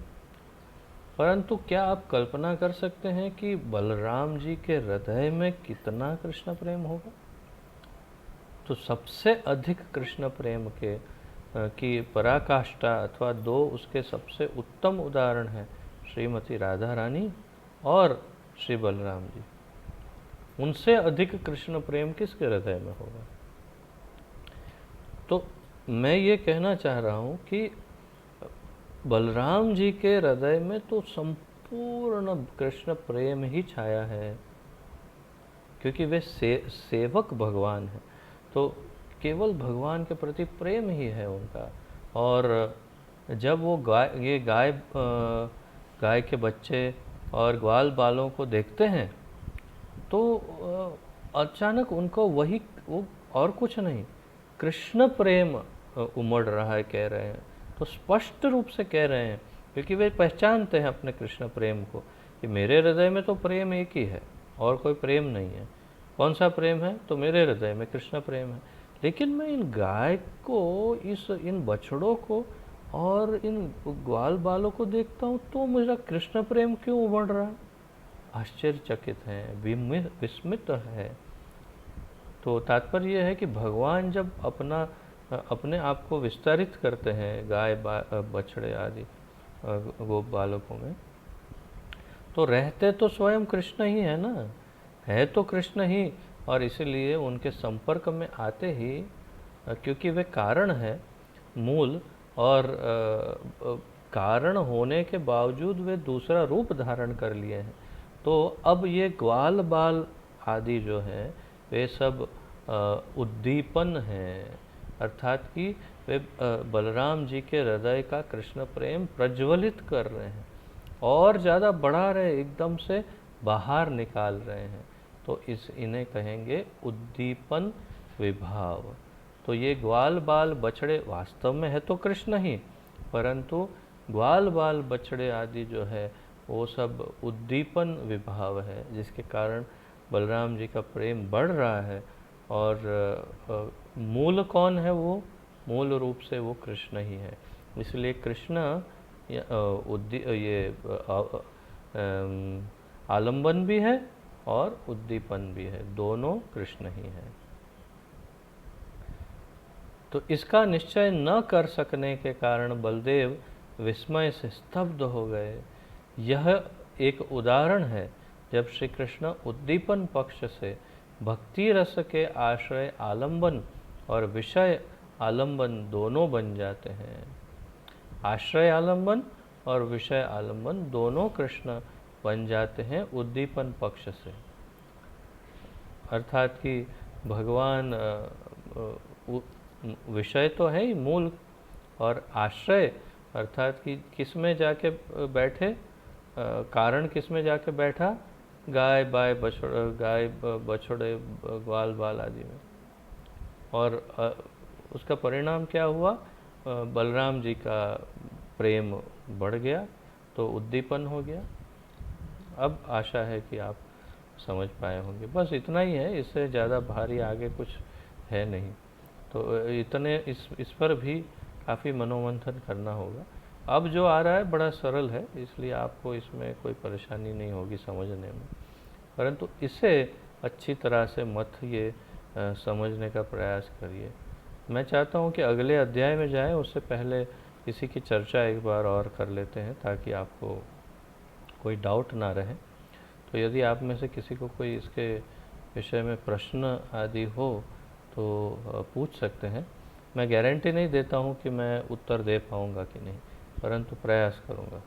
परंतु क्या आप कल्पना कर सकते हैं कि बलराम जी के हृदय में कितना कृष्ण प्रेम होगा? तो सबसे अधिक कृष्ण प्रेम की पराकाष्ठा अथवा दो उसके सबसे उत्तम उदाहरण हैं श्रीमती राधा रानी और श्री बलराम जी। उनसे अधिक कृष्ण प्रेम किसके हृदय में होगा? तो मैं ये कहना चाह रहा हूँ कि बलराम जी के हृदय में तो संपूर्ण कृष्ण प्रेम ही छाया है, क्योंकि वे सेवक भगवान हैं। तो केवल भगवान के प्रति प्रेम ही है उनका। और जब वो गाय के बच्चे और ग्वाल बालों को देखते हैं तो अचानक उनको वो और कुछ नहीं, कृष्ण प्रेम उमड़ रहा है, कह रहे हैं। तो स्पष्ट रूप से कह रहे हैं, क्योंकि वे पहचानते हैं अपने कृष्ण प्रेम को कि मेरे हृदय में तो प्रेम एक ही है और कोई प्रेम नहीं है। कौन सा प्रेम है? तो मेरे हृदय में कृष्ण प्रेम है। लेकिन मैं इन गाय को, इन बछड़ों को और इन ग्वाल बालों को देखता हूँ तो मुझे कृष्ण प्रेम क्यों उमड़ रहा है? आश्चर्यचकित हैं, विस्मित है। तो तात्पर्य यह है कि भगवान जब अपना अपने आप को विस्तारित करते हैं गाय बछड़े आदि गोप बालकों में, तो रहते तो स्वयं कृष्ण ही है ना, है तो कृष्ण ही, और इसीलिए उनके संपर्क में आते ही, क्योंकि वे कारण है मूल, और कारण होने के बावजूद वे दूसरा रूप धारण कर लिए हैं। तो अब ये ग्वाल बाल आदि जो हैं वे सब उद्दीपन हैं, अर्थात कि वे बलराम जी के हृदय का कृष्ण प्रेम प्रज्वलित कर रहे हैं और ज़्यादा बढ़ा रहे, एकदम से बाहर निकाल रहे हैं। तो इन्हें कहेंगे उद्दीपन विभाव। तो ये ग्वाल बाल बछड़े वास्तव में है तो कृष्ण ही, परंतु ग्वाल बाल बछड़े आदि जो है वो सब उद्दीपन विभाव है, जिसके कारण बलराम जी का प्रेम बढ़ रहा है। और मूल कौन है? वो मूल रूप से वो कृष्ण ही है। इसलिए कृष्ण ये आलंबन भी है और उद्दीपन भी है, दोनों कृष्ण ही है। तो इसका निश्चय न कर सकने के कारण बलदेव विस्मय से स्तब्ध हो गए। यह एक उदाहरण है जब श्री कृष्ण उद्दीपन पक्ष से भक्ति रस के आश्रय आलंबन और विषय आलंबन दोनों बन जाते हैं। आश्रय आलंबन और विषय आलंबन दोनों कृष्ण बन जाते हैं उद्दीपन पक्ष से, अर्थात कि भगवान विषय तो है ही मूल, और आश्रय अर्थात कि किस में जाके बैठे, कारण किस में जाके बैठा, गाय बछड़े ग्वाल बाल आदि में। और उसका परिणाम क्या हुआ? बलराम जी का प्रेम बढ़ गया, तो उद्दीपन हो गया। अब आशा है कि आप समझ पाए होंगे। बस इतना ही है, इससे ज़्यादा भारी आगे कुछ है नहीं। तो इतने इस पर भी काफ़ी मनोमंथन करना होगा। अब जो आ रहा है बड़ा सरल है, इसलिए आपको इसमें कोई परेशानी नहीं होगी समझने में, परंतु इसे अच्छी तरह से मत ये समझने का प्रयास करिए। मैं चाहता हूँ कि अगले अध्याय में जाएं, उससे पहले इसी की चर्चा एक बार और कर लेते हैं, ताकि आपको कोई डाउट ना रहे। तो यदि आप में से किसी को कोई इसके विषय में प्रश्न आदि हो तो पूछ सकते हैं। मैं गारंटी नहीं देता हूँ कि मैं उत्तर दे पाऊँगा कि नहीं, परंतु प्रयास करूँगा।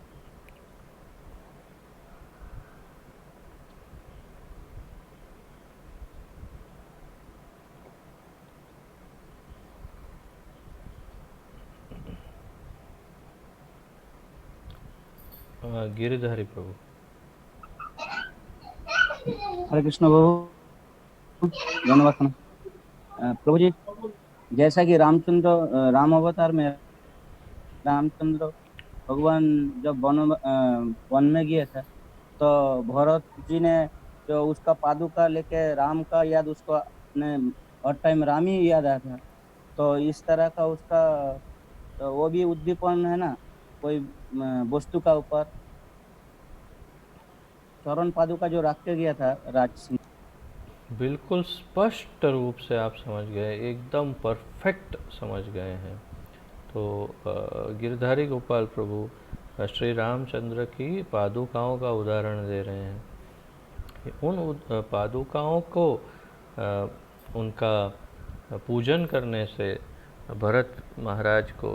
गिरिधारी प्रभु। हरे कृष्ण प्रभु, धन्यवाद प्रभु जी। जैसा कि राम अवतार में रामचंद्र भगवान जब वन में गए थे, तो भरत जी ने जो उसका पादुका लेके राम का याद उसको ने हर टाइम राम ही याद आता है। तो इस तरह का उसका तो वो भी उद्दीपन है ना, कोई वस्तु का ऊपर चरण पादुका जो रख के गया था राज सिंह। बिल्कुल स्पष्ट रूप से आप समझ गए, एकदम परफेक्ट समझ गए हैं। तो गिरधारी गोपाल प्रभु श्री रामचंद्र की पादुकाओं का उदाहरण दे रहे हैं। उन पादुकाओं को उनका पूजन करने से भरत महाराज को,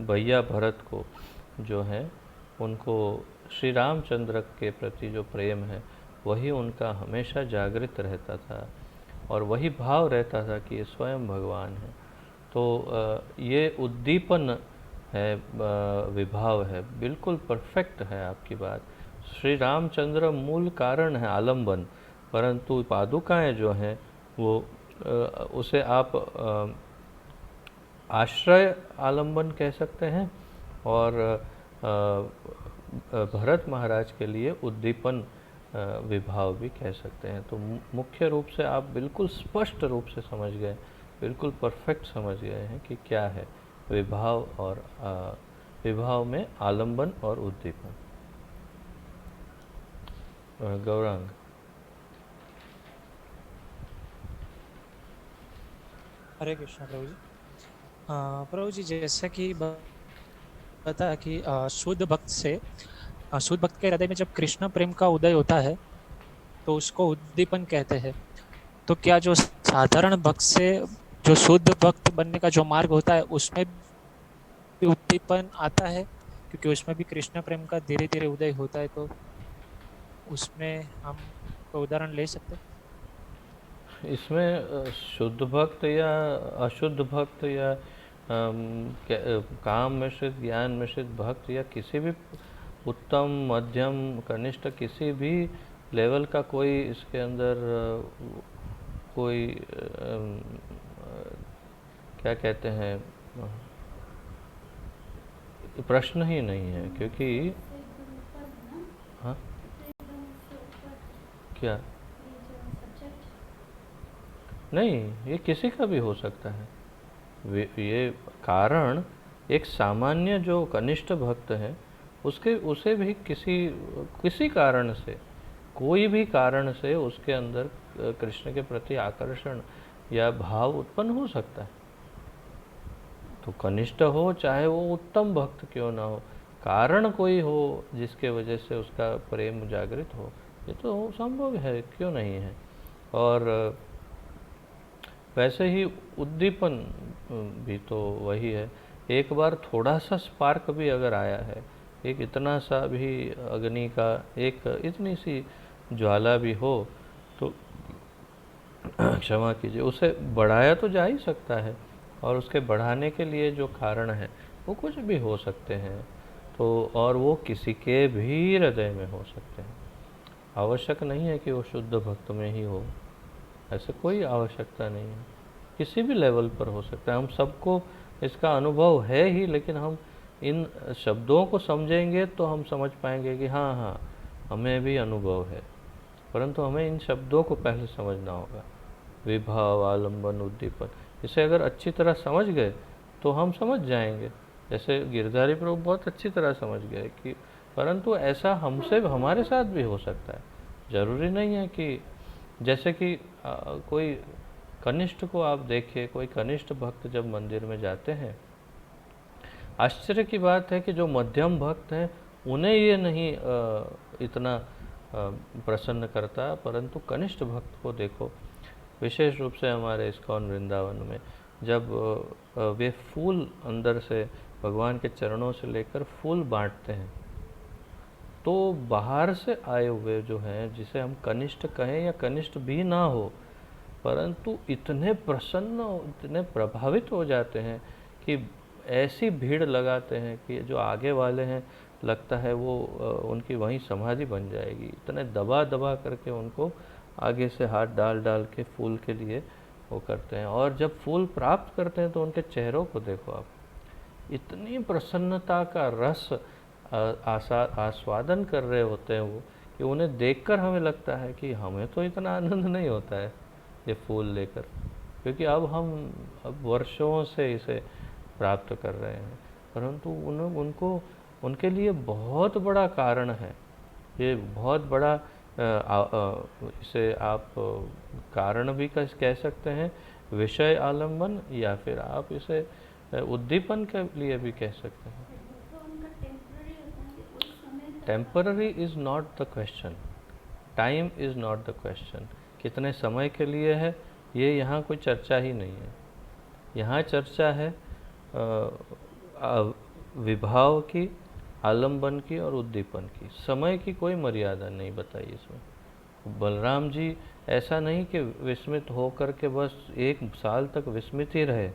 भैया भरत को जो है, उनको श्री रामचंद्र के प्रति जो प्रेम है वही उनका हमेशा जागृत रहता था, और वही भाव रहता था कि ये स्वयं भगवान है। तो ये उद्दीपन है, विभाव है, बिल्कुल परफेक्ट है आपकी बात। श्री रामचंद्र मूल कारण है आलंबन, परंतु पादुकाएं जो हैं वो उसे आप आश्रय आलंबन कह सकते हैं, और भरत महाराज के लिए उद्दीपन विभाव भी कह सकते हैं। तो मुख्य रूप से आप बिल्कुल स्पष्ट रूप से समझ गए, बिल्कुल परफेक्ट समझ गए हैं कि क्या है विभाव, और विभाव में आलंबन और उद्दीपन। गौरांग। हरे कृष्णा प्रभु जी। प्रभु जी, जैसा कि बता कि शुद्ध भक्त के हृदय में जब कृष्ण प्रेम का उदय होता है तो उसको उद्दीपन कहते हैं। तो क्या जो साधारण भक्त से जो शुद्ध भक्त बनने का जो मार्ग होता है उसमें भी उद्दीपन आता है, क्योंकि उसमें भी कृष्ण प्रेम का धीरे धीरे उदय होता है, तो उसमें हम कोई उदाहरण ले सकते हैं? इसमें शुद्ध भक्त या अशुद्ध भक्त या काम मिश्रित ज्ञान मिश्रित भक्त या किसी भी उत्तम मध्यम कनिष्ठ किसी भी लेवल का कोई इसके अंदर कोई क्या कहते हैं प्रश्न ही नहीं है, क्योंकि हाँ क्या नहीं, ये किसी का भी हो सकता है। ये कारण एक सामान्य जो कनिष्ठ भक्त है उसके उसे भी किसी कारण से, कोई भी कारण से उसके अंदर कृष्ण के प्रति आकर्षण या भाव उत्पन्न हो सकता है। तो कनिष्ठ हो चाहे वो उत्तम भक्त क्यों ना हो, कारण कोई हो जिसके वजह से उसका प्रेम जागृत हो, ये तो संभव है, क्यों नहीं है। और वैसे ही उद्दीपन भी तो वही है। एक बार थोड़ा सा स्पार्क भी अगर आया है, एक इतना सा भी अग्नि का एक इतनी सी ज्वाला भी हो तो क्षमा कीजिए, उसे बढ़ाया तो जा ही सकता है, और उसके बढ़ाने के लिए जो कारण है वो कुछ भी हो सकते हैं। तो और वो किसी के भी हृदय में हो सकते हैं, आवश्यक नहीं है कि वो शुद्ध भक्त में ही हो, ऐसे कोई आवश्यकता नहीं है, किसी भी लेवल पर हो सकता है। हम सबको इसका अनुभव है ही, लेकिन हम इन शब्दों को समझेंगे तो हम समझ पाएंगे कि हाँ हाँ हमें भी अनुभव है, परंतु हमें इन शब्दों को पहले समझना होगा। विभाव, आलंबन, उद्दीपन, इसे अगर अच्छी तरह समझ गए तो हम समझ जाएंगे। जैसे गिरधारी प्रभु बहुत अच्छी तरह समझ गए कि परंतु ऐसा हमसे हमारे साथ भी हो सकता है। जरूरी नहीं है कि जैसे कि कोई कनिष्ठ को आप देखिए, कोई कनिष्ठ भक्त जब मंदिर में जाते हैं, आश्चर्य की बात है कि जो मध्यम भक्त हैं उन्हें ये नहीं इतना प्रसन्न करता, परंतु कनिष्ठ भक्त को देखो, विशेष रूप से हमारे इस्कॉन वृंदावन में जब वे फूल अंदर से भगवान के चरणों से लेकर फूल बांटते हैं, तो बाहर से आए हुए जो हैं, जिसे हम कनिष्ठ कहें या कनिष्ठ भी ना हो, परंतु इतने प्रसन्न, इतने प्रभावित हो जाते हैं कि ऐसी भीड़ लगाते हैं कि जो आगे वाले हैं लगता है वो उनकी वहीं समाधि बन जाएगी, इतने दबा दबा करके उनको आगे से हाथ डाल डाल के फूल के लिए वो करते हैं। और जब फूल प्राप्त करते हैं तो उनके चेहरों को देखो आप, इतनी प्रसन्नता का रस आस्वादन कर रहे होते हैं वो, कि उन्हें देखकर हमें लगता है कि हमें तो इतना आनंद नहीं होता है ये फूल लेकर, क्योंकि अब वर्षों से इसे प्राप्त कर रहे हैं, परंतु उनको उनके लिए बहुत बड़ा कारण है, ये बहुत बड़ा इसे आप कारण भी कह सकते हैं, विषय आलंबन, या फिर आप इसे उद्दीपन के लिए भी कह सकते हैं। Temporary is not the question, time is not the question, कितने समय के लिए है ये यहाँ कोई चर्चा ही नहीं है। यहाँ चर्चा है विभाव की, आलंबन की और उद्दीपन की। समय की कोई मर्यादा नहीं बताई इसमें। बलराम जी ऐसा नहीं कि विस्मित होकर के बस 1 साल तक विस्मित ही रहे,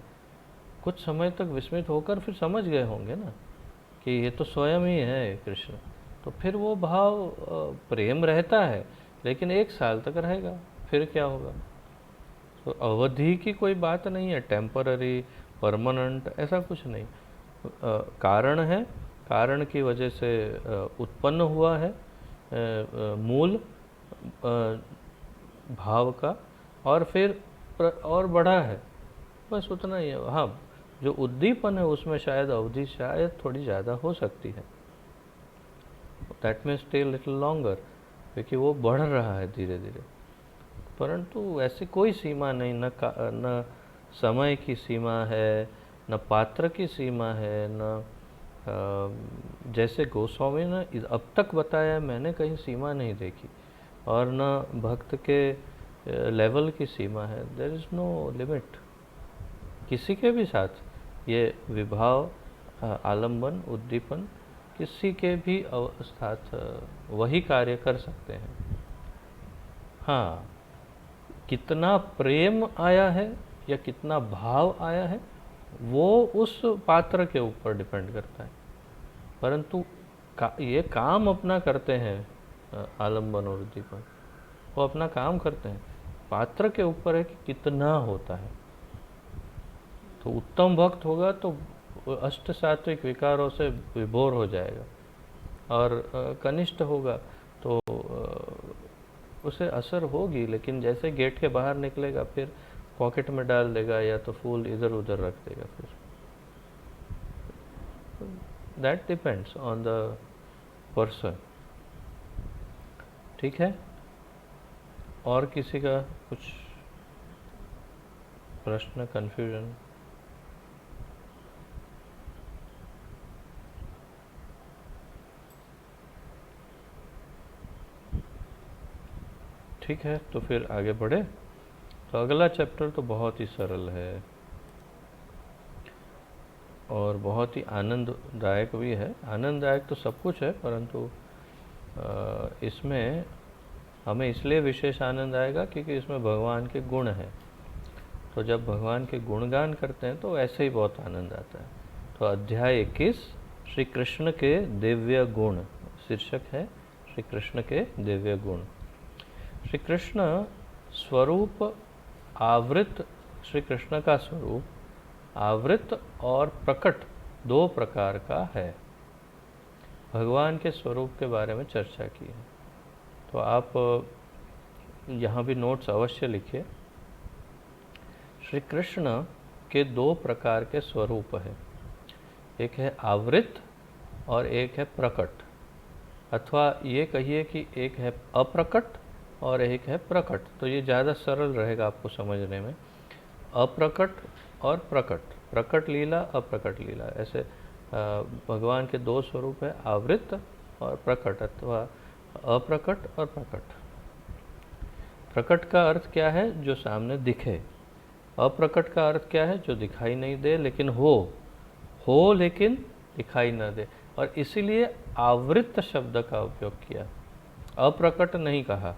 कुछ समय तक विस्मित होकर फिर समझ गए होंगे ना कि ये तो स्वयं ही है कृष्ण, तो फिर वो भाव प्रेम रहता है, लेकिन 1 साल तक रहेगा, फिर क्या होगा। तो अवधि की कोई बात नहीं है, टेम्पररी परमानेंट ऐसा कुछ नहीं। कारण है, कारण की वजह से उत्पन्न हुआ है मूल भाव का, और फिर और बढ़ा है, बस उतना ही है। हाँ, जो उद्दीपन है उसमें शायद अवधि शायद थोड़ी ज़्यादा हो सकती है, दैट में स्टे लिटिल लॉन्गर, क्योंकि वो बढ़ रहा है धीरे धीरे, परंतु ऐसी कोई सीमा नहीं, न समय की सीमा है, न पात्र की सीमा है, न जैसे गोस्वामी ने अब तक बताया मैंने कहीं सीमा नहीं देखी, और न भक्त के लेवल की सीमा है। देयर इज़ नो लिमिट किसी के भी साथ। ये विभाव, आलंबन, उद्दीपन किसी के भी साथ वही कार्य कर सकते हैं। हाँ, कितना प्रेम आया है या कितना भाव आया है वो उस पात्र के ऊपर डिपेंड करता है, परंतु ये काम अपना करते हैं, आलंबन और उद्दीपन वो अपना काम करते हैं। पात्र के ऊपर है कि कितना होता है। तो उत्तम भक्त होगा तो अष्ट सात्विक विकारों से विभोर हो जाएगा, और कनिष्ठ होगा तो उसे असर होगी, लेकिन जैसे गेट के बाहर निकलेगा फिर पॉकेट में डाल देगा या तो फूल इधर उधर रख देगा। फिर that depends on the person. ठीक है, और किसी का कुछ प्रश्न, कंफ्यूजन? ठीक है, तो फिर आगे बढ़े। तो अगला चैप्टर तो बहुत ही सरल है और बहुत ही आनंददायक भी है। आनंददायक तो सब कुछ है, परंतु इसमें हमें इसलिए विशेष आनंद आएगा क्योंकि इसमें भगवान के गुण हैं। तो जब भगवान के गुणगान करते हैं तो ऐसे ही बहुत आनंद आता है। तो अध्याय 21 श्री कृष्ण के दिव्य गुण शीर्षक है, श्री कृष्ण के दिव्य गुण। श्री कृष्ण स्वरूप आवृत, श्री कृष्ण का स्वरूप आवृत और प्रकट दो प्रकार का है। भगवान के स्वरूप के बारे में चर्चा की है, तो आप यहाँ भी नोट्स अवश्य लिखिए। श्री कृष्ण के दो प्रकार के स्वरूप है, एक है आवृत और एक है प्रकट, अथवा ये कहिए कि एक है अप्रकट और एक है प्रकट। तो ये ज़्यादा सरल रहेगा आपको समझने में। अप्रकट और प्रकट, प्रकट लीला, अप्रकट लीला, ऐसे भगवान के दो स्वरूप है, आवृत और प्रकट, अथवा अप्रकट और प्रकट। प्रकट का अर्थ क्या है? जो सामने दिखे। अप्रकट का अर्थ क्या है? जो दिखाई नहीं दे लेकिन हो लेकिन दिखाई न दे, और इसीलिए आवृत शब्द का उपयोग किया, अप्रकट नहीं कहा।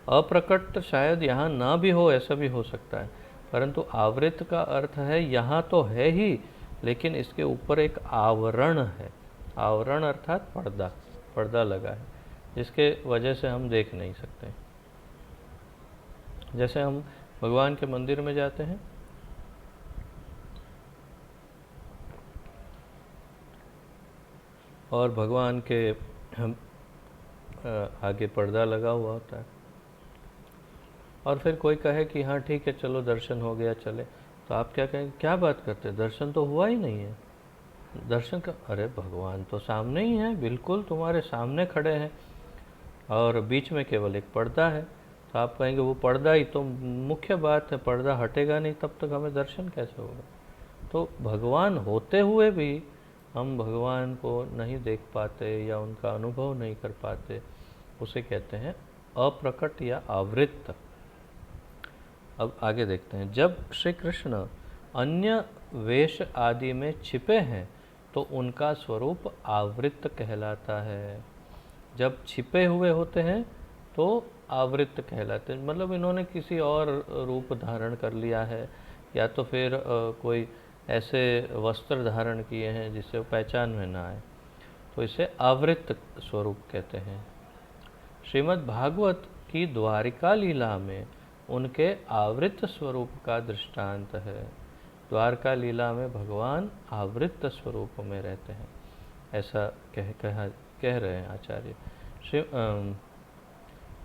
अप्रकट शायद यहाँ ना भी हो, ऐसा भी हो सकता है, परंतु आवृत का अर्थ है यहाँ तो है ही, लेकिन इसके ऊपर एक आवरण है। आवरण अर्थात पर्दा, पर्दा लगा है, जिसके वजह से हम देख नहीं सकते। जैसे हम भगवान के मंदिर में जाते हैं और भगवान के हम आगे पर्दा लगा हुआ होता है, और फिर कोई कहे कि हाँ ठीक है चलो दर्शन हो गया चले, तो आप क्या कहेंगे? क्या बात करते हैं, दर्शन तो हुआ ही नहीं है। दर्शन का, अरे भगवान तो सामने ही है, बिल्कुल तुम्हारे सामने खड़े हैं, और बीच में केवल एक पर्दा है। तो आप कहेंगे वो पर्दा ही तो मुख्य बात है, पर्दा हटेगा नहीं तब तक हमें दर्शन कैसे होगा? तो भगवान होते हुए भी हम भगवान को नहीं देख पाते या उनका अनुभव नहीं कर पाते, उसे कहते हैं अप्रकट या आवृत। अब आगे देखते हैं। जब श्री कृष्ण अन्य वेश आदि में छिपे हैं तो उनका स्वरूप आवृत कहलाता है। जब छिपे हुए होते हैं तो आवृत कहलाते हैं, मतलब इन्होंने किसी और रूप धारण कर लिया है, या तो फिर कोई ऐसे वस्त्र धारण किए हैं जिससे पहचान में ना आए, तो इसे आवृत स्वरूप कहते हैं। श्रीमद् भागवत की द्वारिका लीला में उनके आवृत स्वरूप का दृष्टांत है। द्वारका लीला में भगवान आवृत स्वरूप में रहते हैं, ऐसा कह रहे हैं आचार्य।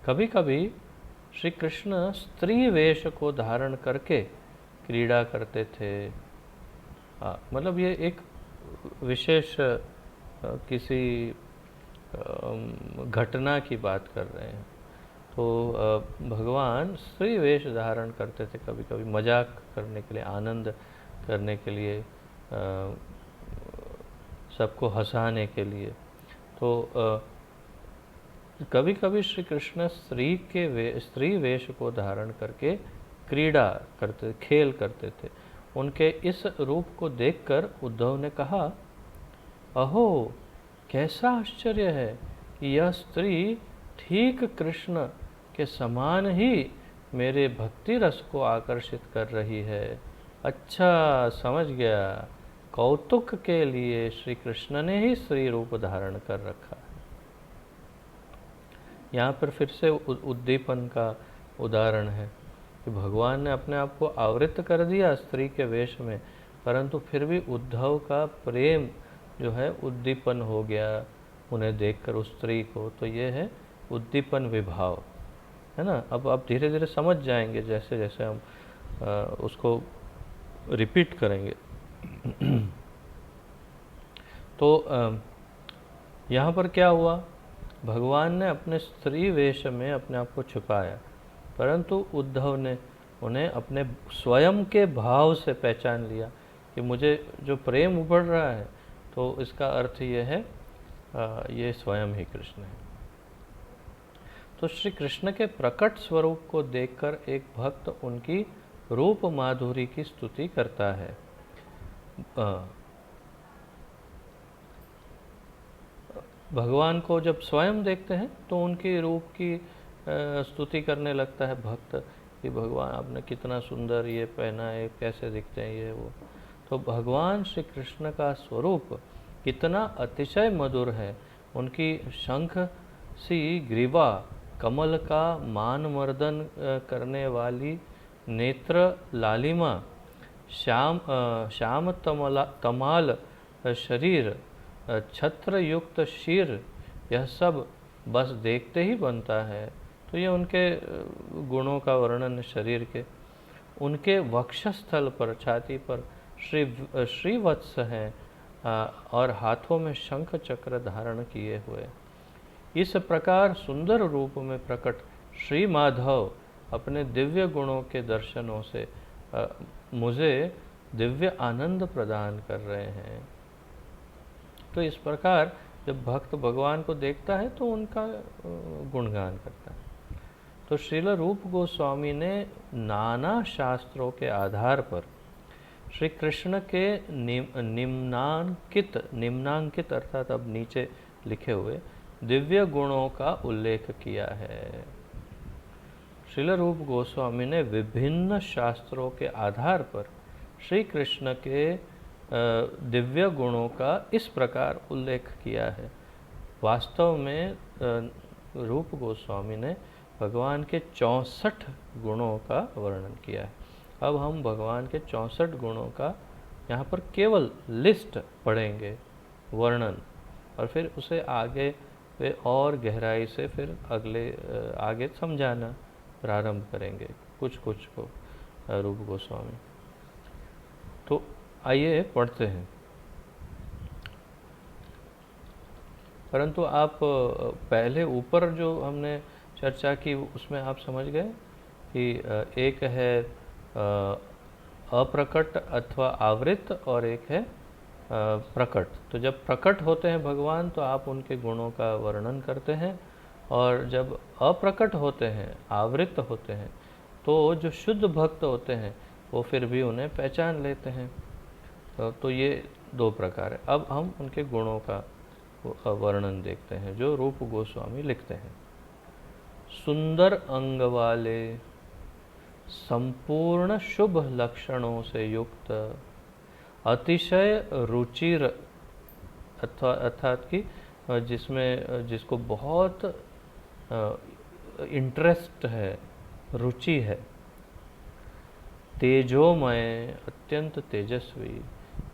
कभी कभी श्री कृष्ण स्त्री वेश को धारण करके क्रीड़ा करते थे। मतलब ये एक विशेष किसी घटना की बात कर रहे हैं। तो भगवान स्त्री वेश धारण करते थे, कभी कभी मजाक करने के लिए, आनंद करने के लिए, सबको हंसाने के लिए। तो कभी कभी श्री कृष्ण स्त्री वेश को धारण करके क्रीड़ा करते, खेल करते थे। उनके इस रूप को देखकर उद्धव ने कहा, अहो कैसा आश्चर्य है कि यह स्त्री ठीक कृष्ण के समान ही मेरे भक्ति रस को आकर्षित कर रही है। अच्छा, समझ गया, कौतुक के लिए श्री कृष्ण ने ही स्त्री रूप धारण कर रखा है। यहाँ पर फिर से उद्दीपन का उदाहरण है कि भगवान ने अपने आप को आवृत कर दिया स्त्री के वेश में, परंतु फिर भी उद्धव का प्रेम जो है उद्दीपन हो गया उन्हें देखकर उस स्त्री को। तो ये है उद्दीपन विभाव, है ना। अब आप धीरे धीरे समझ जाएंगे जैसे जैसे हम उसको रिपीट करेंगे। तो यहाँ पर क्या हुआ, भगवान ने अपने स्त्री वेश में अपने आप को छुपाया, परंतु उद्धव ने उन्हें अपने स्वयं के भाव से पहचान लिया कि मुझे जो प्रेम उभर रहा है, तो इसका अर्थ ये है ये स्वयं ही कृष्ण है। तो श्री कृष्ण के प्रकट स्वरूप को देखकर एक भक्त उनकी रूप माधुरी की स्तुति करता है। भगवान को जब स्वयं देखते हैं तो उनकी रूप की स्तुति करने लगता है भक्त कि भगवान आपने कितना सुंदर ये पहना है, कैसे दिखते हैं ये वो। तो भगवान श्री कृष्ण का स्वरूप कितना अतिशय मधुर है। उनकी शंख सी ग्रीवा, कमल का मान मर्दन करने वाली नेत्र लालिमा, श्याम तमाल शरीर, छत्र युक्त शीर, यह सब बस देखते ही बनता है। तो ये उनके गुणों का वर्णन शरीर के। उनके वक्षस्थल पर, छाती पर श्रीवत्स हैं और हाथों में शंख चक्र धारण किए हुए। इस प्रकार सुंदर रूप में प्रकट श्री माधव अपने दिव्य गुणों के दर्शनों से मुझे दिव्य आनंद प्रदान कर रहे हैं। तो इस प्रकार जब भक्त भगवान को देखता है तो उनका गुणगान करता है। तो श्रील रूप गोस्वामी ने नाना शास्त्रों के आधार पर श्री कृष्ण के निम्नांकित अर्थात अब नीचे लिखे हुए दिव्य गुणों का उल्लेख किया है। श्रील रूप गोस्वामी ने विभिन्न शास्त्रों के आधार पर श्री कृष्ण के दिव्य गुणों का इस प्रकार उल्लेख किया है। वास्तव में रूप गोस्वामी ने भगवान के 64 गुणों का वर्णन किया है। अब हम भगवान के 64 गुणों का यहाँ पर केवल लिस्ट पढ़ेंगे, वर्णन, और फिर उसे आगे वे और गहराई से फिर आगे समझाना प्रारंभ करेंगे कुछ कुछ को रूप गोस्वामी। तो आइए पढ़ते हैं। परंतु आप पहले ऊपर जो हमने चर्चा की उसमें आप समझ गए कि एक है अप्रकट अथवा आवृत और एक है प्रकट। तो जब प्रकट होते हैं भगवान तो आप उनके गुणों का वर्णन करते हैं, और जब अप्रकट होते हैं, आवृत होते हैं, तो जो शुद्ध भक्त होते हैं वो फिर भी उन्हें पहचान लेते हैं। तो ये दो प्रकार है। अब हम उनके गुणों का वर्णन देखते हैं जो रूप गोस्वामी लिखते हैं। सुंदर अंग वाले, संपूर्ण शुभ लक्षणों से युक्त, अतिशय रुचिर अर्थात कि जिसको बहुत इंटरेस्ट है, रुचि है, तेजोमय, अत्यंत तेजस्वी,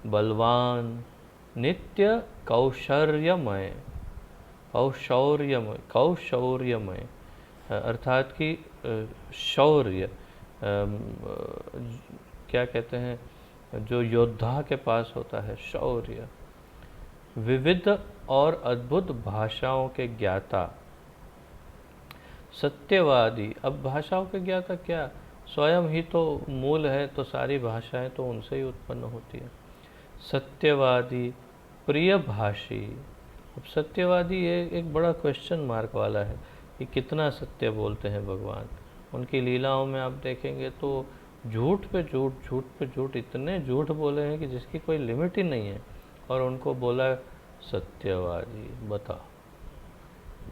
बलवान, नित्य कौशौर्यमय अर्थात कि शौर्य क्या कहते हैं जो योद्धा के पास होता है, शौर्य, विविध और अद्भुत भाषाओं के ज्ञाता, सत्यवादी, अब भाषाओं के ज्ञाता क्या, स्वयं ही तो मूल है, तो सारी भाषाएं तो उनसे ही उत्पन्न होती है। सत्यवादी, प्रियभाषी। अब सत्यवादी ये एक बड़ा क्वेश्चन मार्क वाला है कि कितना सत्य बोलते हैं भगवान। उनकी लीलाओं में आप देखेंगे तो झूठ पे झूठ, झूठ पे झूठ, इतने झूठ बोले हैं कि जिसकी कोई लिमिट ही नहीं है, और उनको बोला सत्यवादी। बता,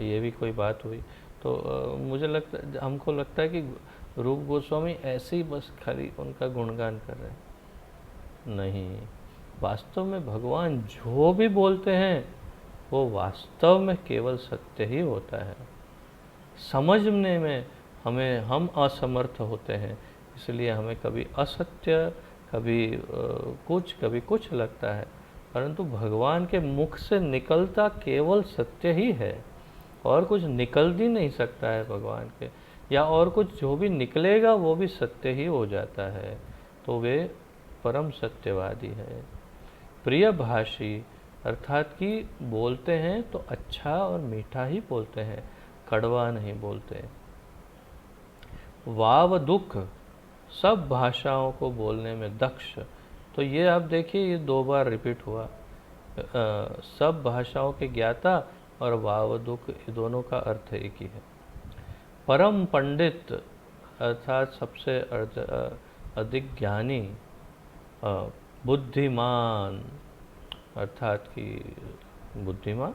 ये भी कोई बात हुई? तो मुझे लगता, हमको लगता है कि रूप गोस्वामी ऐसे ही बस खाली उनका गुणगान कर रहे हैं। नहीं, वास्तव में भगवान जो भी बोलते हैं वो वास्तव में केवल सत्य ही होता है। समझने में हम असमर्थ होते हैं, इसलिए हमें कभी असत्य, कभी कुछ लगता है, परंतु भगवान के मुख से निकलता केवल सत्य ही है, और कुछ निकल भी नहीं सकता है भगवान के, या और कुछ जो भी निकलेगा वो भी सत्य ही हो जाता है। तो वे परम सत्यवादी है। प्रियभाषी, अर्थात कि बोलते हैं तो अच्छा और मीठा ही बोलते हैं, कड़वा नहीं बोलते। वाव दुख, सब भाषाओं को बोलने में दक्ष। तो ये आप देखिए, ये 2 बार रिपीट हुआ। सब भाषाओं के ज्ञाता और वाव दुख, ये दोनों का अर्थ एक ही है। परम पंडित, अर्थात सबसे अधिक ज्ञानी। बुद्धिमान, अर्थात कि बुद्धिमान।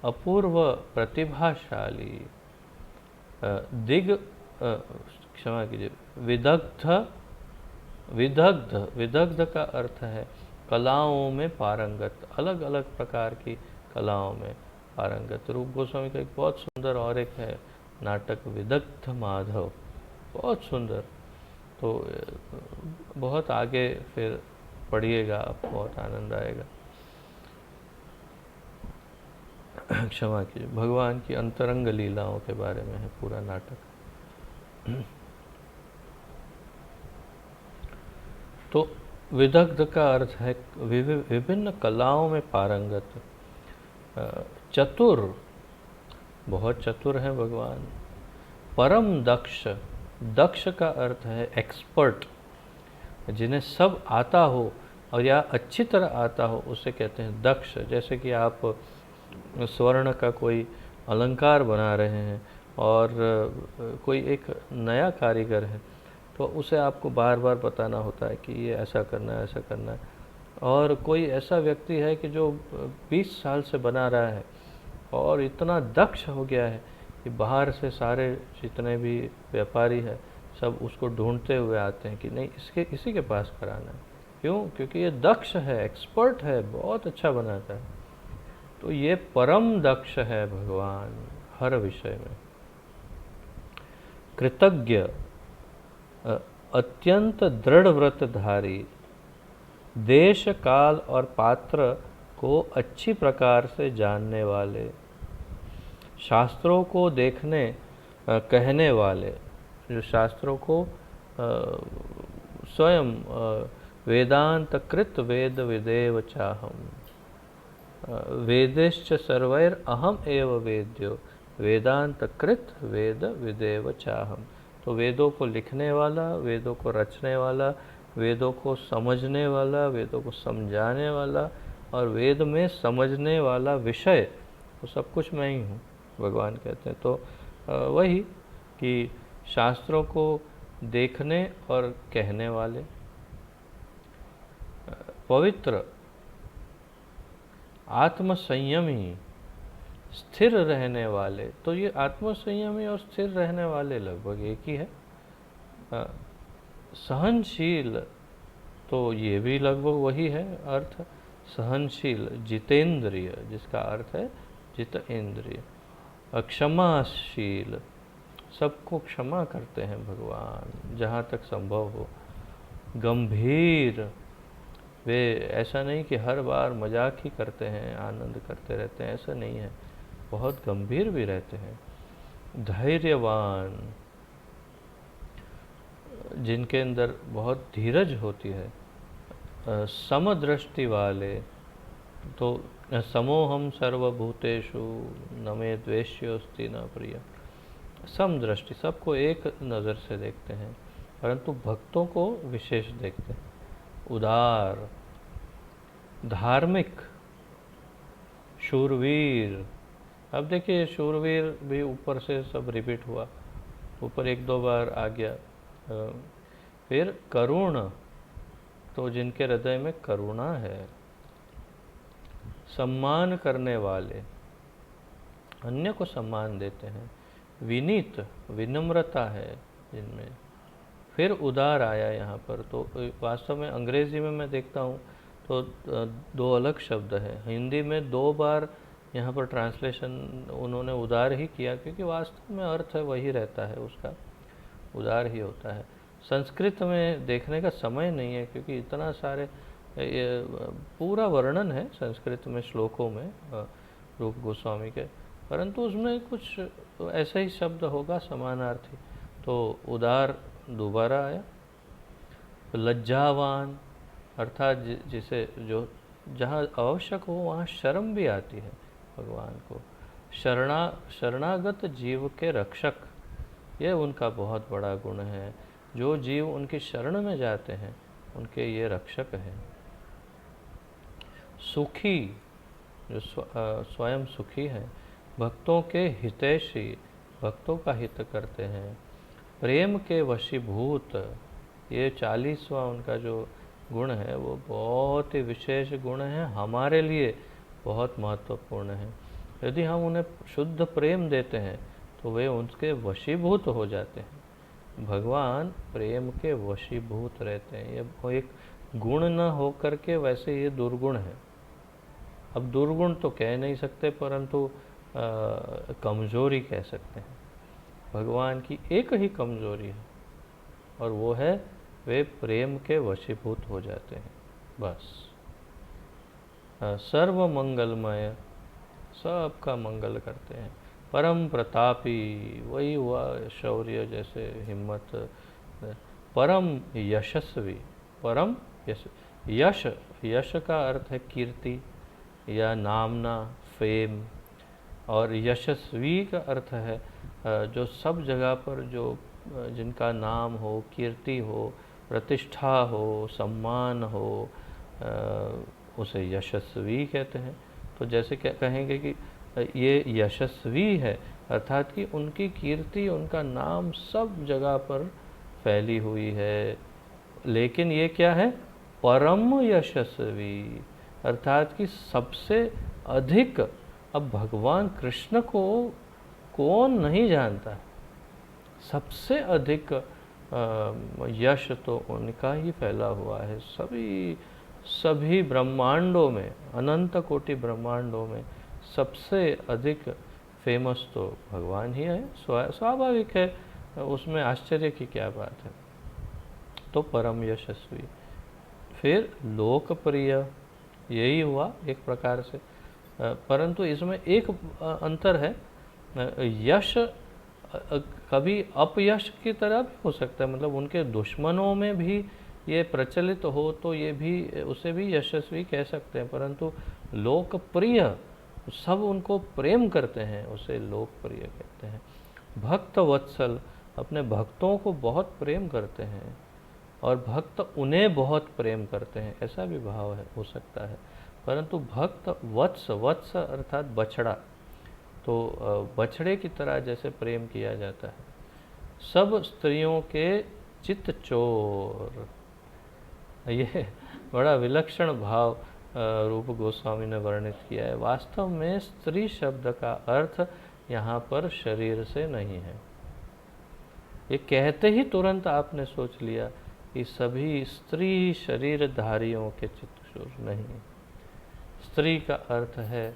अपूर्व प्रतिभाशाली। क्षमा कीजिए, विदग्ध का अर्थ है कलाओं में पारंगत, अलग अलग प्रकार की कलाओं में पारंगत। रूप गोस्वामी का एक बहुत सुंदर और एक है नाटक विदग्ध माधव, बहुत सुंदर। तो बहुत आगे फिर पढ़िएगा, आपको बहुत आनंद आएगा। क्षमा कीजिए, भगवान की अंतरंग लीलाओं के बारे में है पूरा नाटक। तो विदग्ध का अर्थ है विभिन्न कलाओं में पारंगत। चतुर, बहुत चतुर हैं भगवान। परम दक्ष, दक्ष का अर्थ है एक्सपर्ट, जिन्हें सब आता हो और या अच्छी तरह आता हो, उसे कहते हैं दक्ष। जैसे कि आप स्वर्ण का कोई अलंकार बना रहे हैं और कोई एक नया कारीगर है, तो उसे आपको बार बार बताना होता है कि ये ऐसा करना है, ऐसा करना है। और कोई ऐसा व्यक्ति है कि जो 20 साल से बना रहा है और इतना दक्ष हो गया है कि बाहर से सारे जितने भी व्यापारी हैं सब उसको ढूंढते हुए आते हैं कि नहीं, इसी के पास कराना है। क्यों? क्योंकि ये दक्ष है, एक्सपर्ट है, बहुत अच्छा बनाता है। तो ये परम दक्ष है भगवान हर विषय में। कृतज्ञ, अत्यंत दृढ़ व्रतधारी, देश काल और पात्र को अच्छी प्रकार से जानने वाले, शास्त्रों को देखने कहने वाले, जो शास्त्रों को स्वयं वेदांत कृत वेद विदेव चाहम, वेदेश्च सर्वैर अहम एव वेद्यो, वेदांत कृत वेद विदेव चाहम। तो वेदों को लिखने वाला, वेदों को रचने वाला, वेदों को समझने वाला, वेदों को समझाने वाला और वेद में समझने वाला विषय, तो सब कुछ मैं ही हूँ, भगवान कहते हैं। तो वही कि शास्त्रों को देखने और कहने वाले, पवित्र, आत्मसंयमी, स्थिर रहने वाले। तो ये आत्मसंयमी और स्थिर रहने वाले लगभग एक ही है। सहनशील, तो ये भी लगभग वही है अर्थ, सहनशील। जितेंद्रिय, जिसका अर्थ है जितेंद्रिय। क्षमाशील, सबको क्षमा करते हैं भगवान जहाँ तक संभव हो। गंभीर, वे ऐसा नहीं कि हर बार मजाक ही करते हैं, आनंद करते रहते हैं, ऐसा नहीं है, बहुत गंभीर भी रहते हैं। धैर्यवान, जिनके अंदर बहुत धीरज होती है। समदृष्टि वाले, तो समोहम सर्वभूतेषु न मे द्वेष्योस्ति न प्रिय। समदृष्टि, सबको एक नज़र से देखते हैं, परंतु भक्तों को विशेष देखते हैं। उदार, धार्मिक, शूरवीर। अब देखिए शूरवीर भी ऊपर से सब रिपीट हुआ, ऊपर एक दो बार आ गया। फिर करुण, तो जिनके हृदय में करुणा है। सम्मान करने वाले, अन्य को सम्मान देते हैं। विनीत, विनम्रता है जिनमें। फिर उदार आया यहाँ पर, तो वास्तव में अंग्रेजी में मैं देखता हूँ तो दो अलग शब्द है। हिंदी में दो बार यहाँ पर ट्रांसलेशन उन्होंने उदार ही किया, क्योंकि वास्तव में अर्थ है वही रहता है उसका, उदार ही होता है। संस्कृत में देखने का समय नहीं है, क्योंकि इतना सारे पूरा वर्णन है संस्कृत में श्लोकों में रूप गोस्वामी के, परंतु उसमें कुछ ऐसा ही शब्द होगा समानार्थी। तो उदार दोबारा आया। लज्जावान, अर्थात जिसे जो जहाँ आवश्यक हो वहाँ शर्म भी आती है भगवान को। शरणागत जीव के रक्षक, ये उनका बहुत बड़ा गुण है। जो जीव उनकी शरण में जाते हैं उनके ये रक्षक हैं। सुखी, जो स्वयं सुखी हैं। भक्तों के हितैषी, भक्तों का हित करते हैं। प्रेम के वशीभूत, ये 40वां उनका जो गुण है वो बहुत ही विशेष गुण है, हमारे लिए बहुत महत्वपूर्ण है। यदि हम उन्हें शुद्ध प्रेम देते हैं तो वे उनके वशीभूत हो जाते हैं। भगवान प्रेम के वशीभूत रहते हैं। ये एक गुण न हो करके वैसे ये दुर्गुण है। अब दुर्गुण तो कह नहीं सकते, परंतु कमजोरी कह सकते हैं। भगवान की एक ही कमजोरी है और वो है वे प्रेम के वशीभूत हो जाते हैं, बस। सर्व मंगलमय, सबका मंगल करते हैं। परम प्रतापी, वही हुआ शौर्य जैसे हिम्मत। परम यशस्वी, परम यश, यश का अर्थ है कीर्ति या नामना, फेम। और यशस्वी का अर्थ है जो सब जगह पर जो जिनका नाम हो, कीर्ति हो, प्रतिष्ठा हो, सम्मान हो, उसे यशस्वी कहते हैं। तो जैसे क्या कहेंगे कि ये यशस्वी है, अर्थात कि उनकी कीर्ति, उनका नाम सब जगह पर फैली हुई है। लेकिन ये क्या है? परम यशस्वी, अर्थात कि सबसे अधिक। अब भगवान कृष्ण को कौन नहीं जानता है? सबसे अधिक यश तो उनका ही फैला हुआ है। सभी ब्रह्मांडों में, अनंत कोटि ब्रह्मांडों में सबसे अधिक फेमस तो भगवान ही है। स्वाभाविक है, उसमें आश्चर्य की क्या बात है। तो परम यशस्वी। फिर लोकप्रिय, यही हुआ एक प्रकार से, परंतु इसमें एक अंतर है। यश कभी अपयश की तरह भी हो सकता है, मतलब उनके दुश्मनों में भी ये प्रचलित हो तो ये भी, उसे भी यशस्वी कह सकते हैं। परंतु लोकप्रिय, सब उनको प्रेम करते हैं, उसे लोकप्रिय कहते हैं। भक्त वत्सल, अपने भक्तों को बहुत प्रेम करते हैं और भक्त उन्हें बहुत प्रेम करते हैं, ऐसा भी भाव है, हो सकता है। परंतु भक्त वत्स, वत्स अर्थात बछड़ा, तो बछड़े की तरह जैसे प्रेम किया जाता है। सब स्त्रियों के चित्त चोर, ये बड़ा विलक्षण भाव रूप गोस्वामी ने वर्णित किया है। वास्तव में स्त्री शब्द का अर्थ यहाँ पर शरीर से नहीं है। ये कहते ही तुरंत आपने सोच लिया कि सभी स्त्री शरीरधारियों के चित्त चोर नहीं। स्त्री का अर्थ है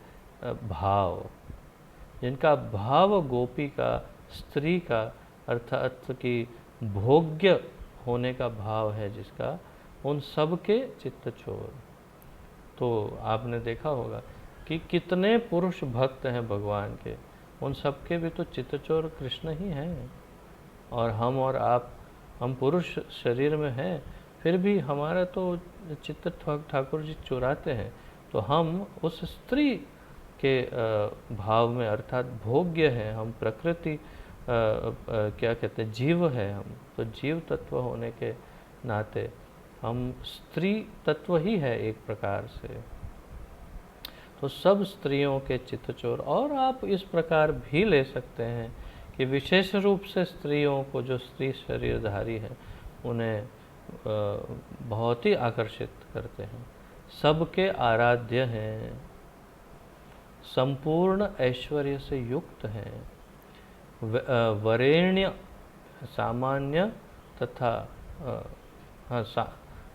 भाव, जिनका भाव गोपी का, स्त्री का अर्थात कि भोग्य होने का भाव है जिसका, उन सब के चित्त चोर। तो आपने देखा होगा कि कितने पुरुष भक्त हैं भगवान के, उन सब के भी तो चित्त चोर कृष्ण ही हैं। और हम और आप, हम पुरुष शरीर में हैं, फिर भी हमारा तो चित्त ठाकुर जी चुराते हैं। तो हम उस स्त्री के भाव में, अर्थात भोग्य हैं, हम प्रकृति क्या कहते हैं, जीव है हम, तो जीव तत्व होने के नाते हम स्त्री तत्व ही है एक प्रकार से। तो सब स्त्रियों के चित्तचोर, और आप इस प्रकार भी ले सकते हैं कि विशेष रूप से स्त्रियों को, जो स्त्री शरीरधारी है, उन्हें बहुत ही आकर्षित करते हैं, सबके आराध्य हैं, संपूर्ण ऐश्वर्य से युक्त हैं, वरेण्य सामान्य तथा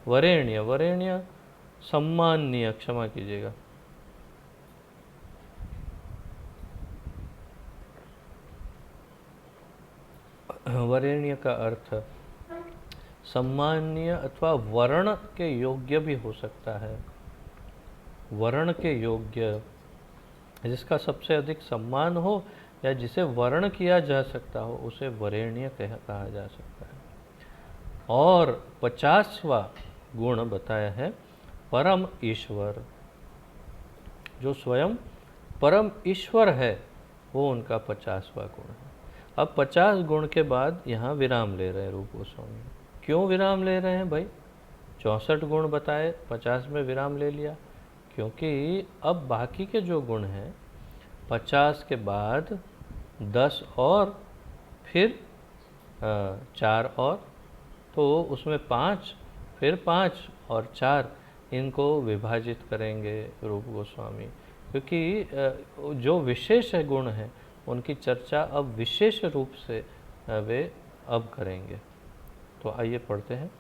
वरेण्य वरेण्य सम्माननीय, क्षमा कीजिएगा, वरेण्य का अर्थ सम्माननीय अथवा वर्ण के योग्य भी हो सकता है। वर्ण के योग्य, जिसका सबसे अधिक सम्मान हो या जिसे वर्ण किया जा सकता हो, उसे वरेण्य कहा जा सकता है। और 50वां गुण बताया है परम ईश्वर, जो स्वयं परम ईश्वर है, वो उनका 50वां गुण है। अब 50 गुण के बाद यहाँ विराम ले रहे हैं रूप गोस्वामी। क्यों विराम ले रहे हैं भाई? 64 गुण बताए, 50 में विराम ले लिया, क्योंकि अब बाकी के जो गुण हैं 50 के बाद 10 और फिर 4 और, तो उसमें 5, फिर 5 और 4, इनको विभाजित करेंगे रूप गोस्वामी, क्योंकि जो विशेष गुण हैं उनकी चर्चा अब विशेष रूप से वे अब करेंगे। तो आइए पढ़ते हैं।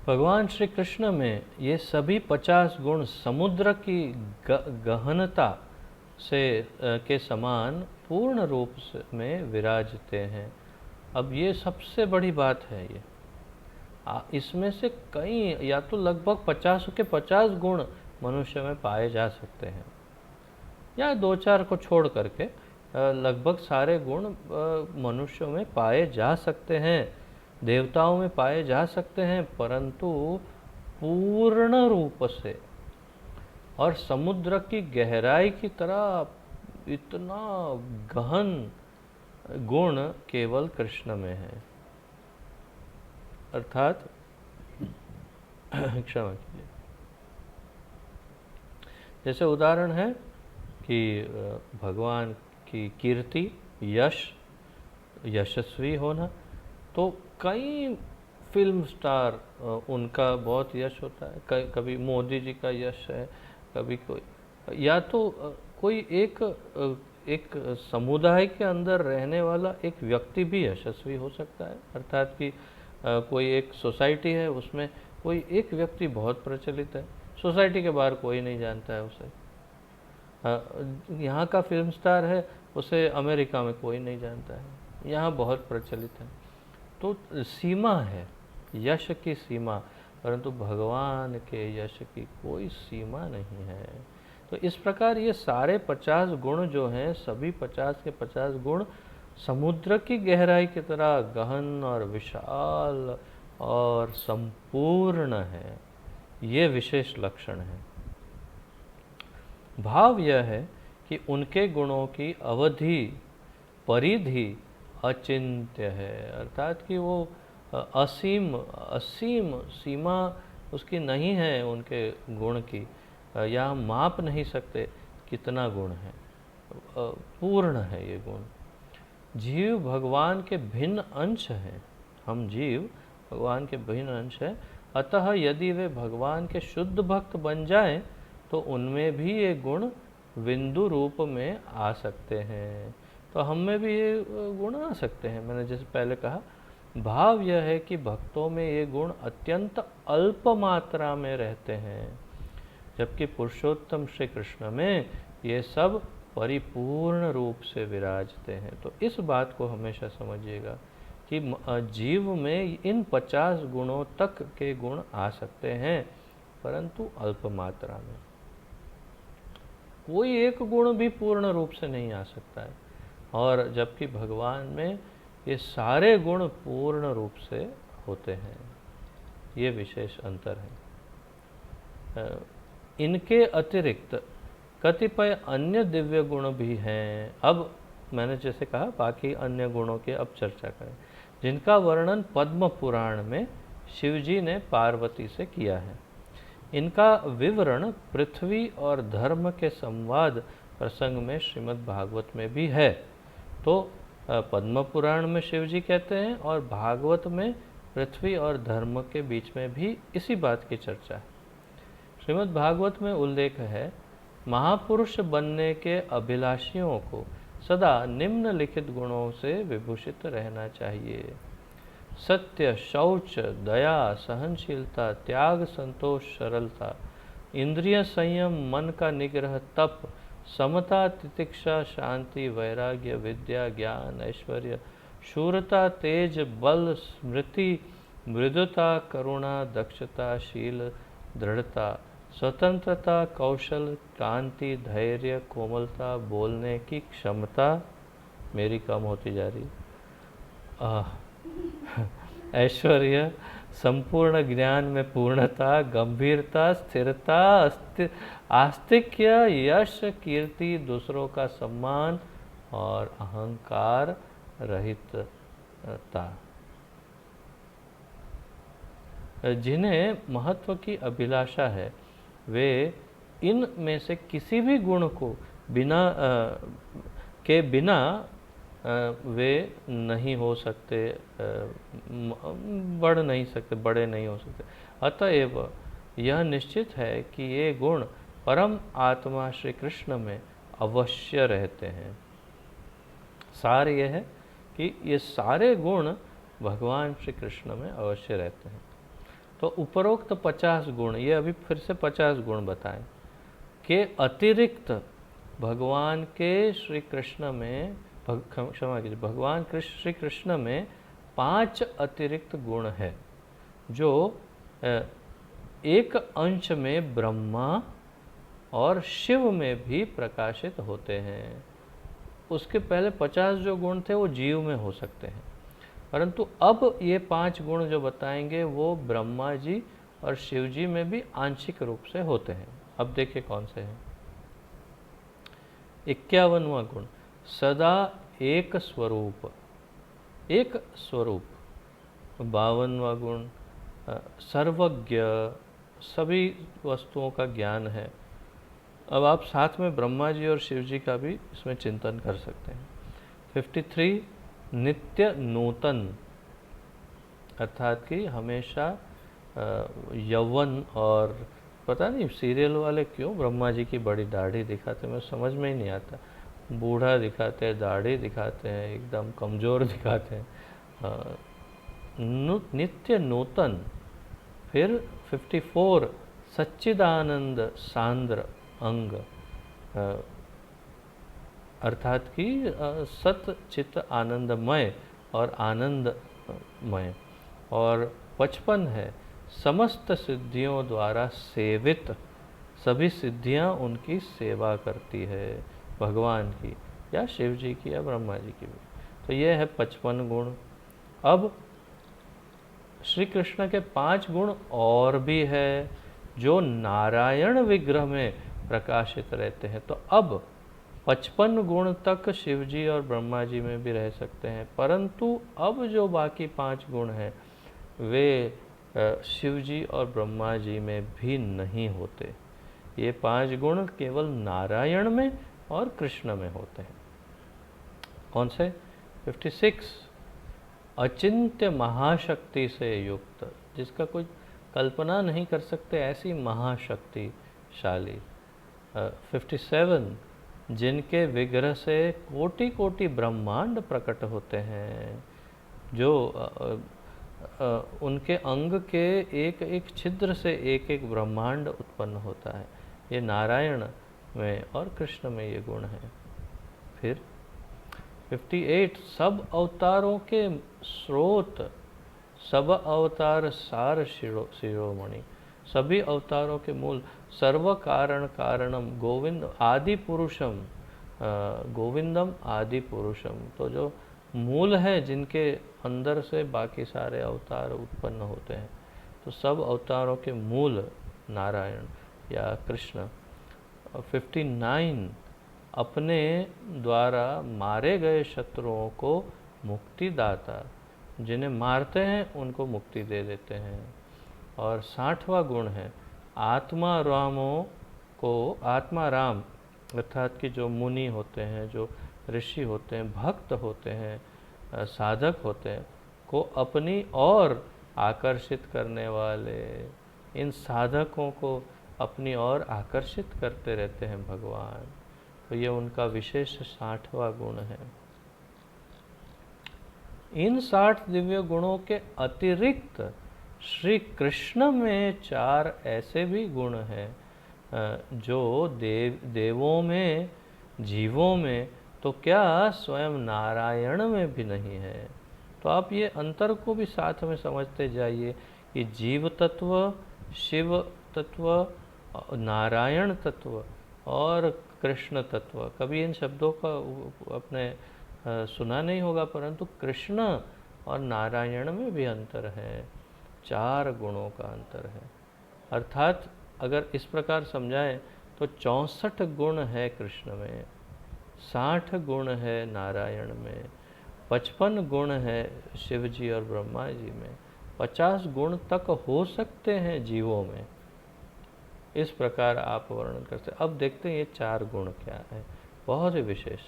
भगवान श्री कृष्ण में ये सभी 50 गुण समुद्र की गहनता से के समान पूर्ण रूप में विराजते हैं। अब ये सबसे बड़ी बात है। ये इसमें से कई, या तो लगभग 50 के 50 गुण मनुष्य में पाए जा सकते हैं, या 2-4 को छोड़ करके लगभग सारे गुण मनुष्यों में पाए जा सकते हैं, देवताओं में पाए जा सकते हैं, परंतु पूर्ण रूप से और समुद्र की गहराई की तरह इतना गहन गुण केवल कृष्ण में है। अर्थात क्षमा कीजिए, जैसे उदाहरण है कि भगवान की कीर्ति, यश, यशस्वी होना, तो कई फिल्म स्टार उनका बहुत यश होता है। कभी मोदी जी का यश है, कभी कोई, या तो कोई एक समुदाय के अंदर रहने वाला एक व्यक्ति भी यशस्वी हो सकता है। अर्थात कि कोई एक सोसाइटी है, उसमें कोई एक व्यक्ति बहुत प्रचलित है, सोसाइटी के बाहर कोई नहीं जानता है उसे। यहाँ का फिल्म स्टार है, उसे अमेरिका में कोई नहीं जानता है, यहाँ बहुत प्रचलित है। तो सीमा है, यश की सीमा, परंतु भगवान के यश की कोई सीमा नहीं है। तो इस प्रकार ये सारे 50 गुण जो हैं, सभी 50 के 50 गुण समुद्र की गहराई की तरह गहन और विशाल और संपूर्ण है। ये विशेष लक्षण है। भाव यह है कि उनके गुणों की अवधि, परिधि अचिंत्य है। अर्थात कि वो असीम सीमा उसकी नहीं है उनके गुण की, या हम माप नहीं सकते कितना गुण है, पूर्ण है ये गुण। जीव भगवान के भिन्न अंश हैं, हम जीव भगवान के भिन्न अंश हैं, अतः यदि वे भगवान के शुद्ध भक्त बन जाएं तो उनमें भी ये गुण बिंदु रूप में आ सकते हैं। तो हम में भी ये गुण आ सकते हैं। मैंने जैसे पहले कहा, भाव यह है कि भक्तों में ये गुण अत्यंत अल्प मात्रा में रहते हैं, जबकि पुरुषोत्तम श्री कृष्ण में ये सब परिपूर्ण रूप से विराजते हैं। तो इस बात को हमेशा समझिएगा कि जीव में इन 50 गुणों तक के गुण आ सकते हैं, परंतु अल्प मात्रा में। कोई एक गुण भी पूर्ण रूप से नहीं आ सकता है, और जबकि भगवान में ये सारे गुण पूर्ण रूप से होते हैं। ये विशेष अंतर है। इनके अतिरिक्त कतिपय अन्य दिव्य गुण भी हैं। अब मैंने जैसे कहा बाकी अन्य गुणों की अब चर्चा करें, जिनका वर्णन पद्म पुराण में शिवजी ने पार्वती से किया है। इनका विवरण पृथ्वी और धर्म के संवाद प्रसंग में श्रीमद् भागवत में भी है। तो पद्म पुराण में शिवजी कहते हैं और भागवत में पृथ्वी और धर्म के बीच में भी इसी बात की चर्चा है। श्रीमद् भागवत में उल्लेख है, महापुरुष बनने के अभिलाषियों को सदा निम्नलिखित गुणों से विभूषित रहना चाहिए: सत्य, शौच, दया, सहनशीलता, त्याग, संतोष, सरलता, इंद्रिय संयम, मन का निग्रह, तप, समता, तितिक्षा, शांति, वैराग्य, विद्या, ज्ञान, ऐश्वर्य, शूरता, तेज, बल, स्मृति, मृदुता, करुणा, दक्षता, शील, दृढ़ता, स्वतंत्रता, कौशल, कांति, धैर्य, कोमलता, बोलने की क्षमता मेरी कम होती जा रही, ऐश्वर्य, संपूर्ण ज्ञान में पूर्णता, गंभीरता, स्थिरता, आस्तिक्य, यश, कीर्ति, दूसरों का सम्मान और अहंकार रहितता। जिन्हें महत्व की अभिलाषा है वे इन में से किसी भी गुण को बिना वे नहीं हो सकते, बढ़ नहीं सकते, बड़े नहीं हो सकते। अतएव यह निश्चित है कि ये गुण परम आत्मा श्री कृष्ण में अवश्य रहते हैं। सार यह है कि ये सारे गुण भगवान श्री कृष्ण में अवश्य रहते हैं। तो उपरोक्त 50 गुण, ये अभी फिर से 50 गुण बताएं के अतिरिक्त भगवान के श्री कृष्ण में, क्षमा कीजिए, भगवान श्री कृष्ण में 5 अतिरिक्त गुण है जो एक अंश में ब्रह्मा और शिव में भी प्रकाशित होते हैं। उसके पहले 50 जो गुण थे वो जीव में हो सकते हैं, परंतु अब ये 5 गुण जो बताएंगे वो ब्रह्मा जी और शिव जी में भी आंशिक रूप से होते हैं। अब देखिए कौन से हैं। 51वां गुण, सदा एक स्वरूप, एक स्वरूप। 52वां गुण, सर्वज्ञ, सभी वस्तुओं का ज्ञान है। अब आप साथ में ब्रह्मा जी और शिव जी का भी इसमें चिंतन कर सकते हैं। 53, नित्य नूतन, अर्थात कि हमेशा यौवन, और पता नहीं सीरियल वाले क्यों ब्रह्मा जी की बड़ी दाढ़ी दिखाते, मैं समझ में ही नहीं आता। बूढ़ा दिखाते हैं, दाढ़ी दिखाते हैं, एकदम कमज़ोर दिखाते हैं। नित्य नूतन। फिर 54, सच्चिदानंद सांद्र अंग, अर्थात कि सत चित आनंदमय और आनंदमय। और 55 है, समस्त सिद्धियों द्वारा सेवित, सभी सिद्धियां उनकी सेवा करती है, भगवान की या शिव जी की या ब्रह्मा जी की भी। तो ये है 55 गुण। अब श्री कृष्ण के 5 गुण और भी है जो नारायण विग्रह में प्रकाशित रहते हैं। तो अब 55 गुण तक शिव जी और ब्रह्मा जी में भी रह सकते हैं, परंतु अब जो बाकी 5 गुण हैं वे शिव जी और ब्रह्मा जी में भी नहीं होते। ये 5 गुण केवल नारायण में और कृष्ण में होते हैं। कौन से? 56, अचिंत्य महाशक्ति से युक्त, जिसका कोई कल्पना नहीं कर सकते ऐसी महाशक्तिशाली। 57, जिनके विग्रह से कोटि कोटि ब्रह्मांड प्रकट होते हैं, जो उनके अंग के एक एक छिद्र से एक एक ब्रह्मांड उत्पन्न होता है। ये नारायण में और कृष्ण में ये गुण हैं। फिर 58, सब अवतारों के स्रोत, सब अवतार सार शिरोमणि, सभी अवतारों के मूल, सर्व कारण कारणम, गोविंद आदि पुरुषम, गोविंदम आदि पुरुषम। तो जो मूल है जिनके अंदर से बाकी सारे अवतार उत्पन्न होते हैं, तो सब अवतारों के मूल नारायण। या कृष्ण। 59 अपने द्वारा मारे गए शत्रुओं को मुक्ति दाता, जिन्हें मारते हैं उनको मुक्ति दे देते हैं। और 60वां गुण है आत्मा रामों को, आत्मा राम अर्थात कि जो मुनि होते हैं, जो ऋषि होते हैं, भक्त होते हैं, साधक होते हैं, को अपनी ओर आकर्षित करने वाले, इन साधकों को अपनी ओर आकर्षित करते रहते हैं भगवान। तो ये उनका विशेष 60वां गुण है। इन 60 दिव्य गुणों के अतिरिक्त श्री कृष्ण में 4 ऐसे भी गुण हैं जो देवों में, जीवों में, तो क्या स्वयं नारायण में भी नहीं है। तो आप ये अंतर को भी साथ में समझते जाइए कि जीव तत्व, शिव तत्व, नारायण तत्व और कृष्ण तत्व। कभी इन शब्दों का अपने सुना नहीं होगा, परंतु कृष्ण और नारायण में भी अंतर है, 4 गुणों का अंतर है। अर्थात अगर इस प्रकार समझाएं तो 64 गुण है कृष्ण में, 60 गुण है नारायण में, 55 गुण है शिव जी और ब्रह्मा जी में, 50 गुण तक हो सकते हैं जीवों में। इस प्रकार आप वर्णन करते हैं। अब देखते हैं ये 4 गुण क्या है, बहुत ही विशेष।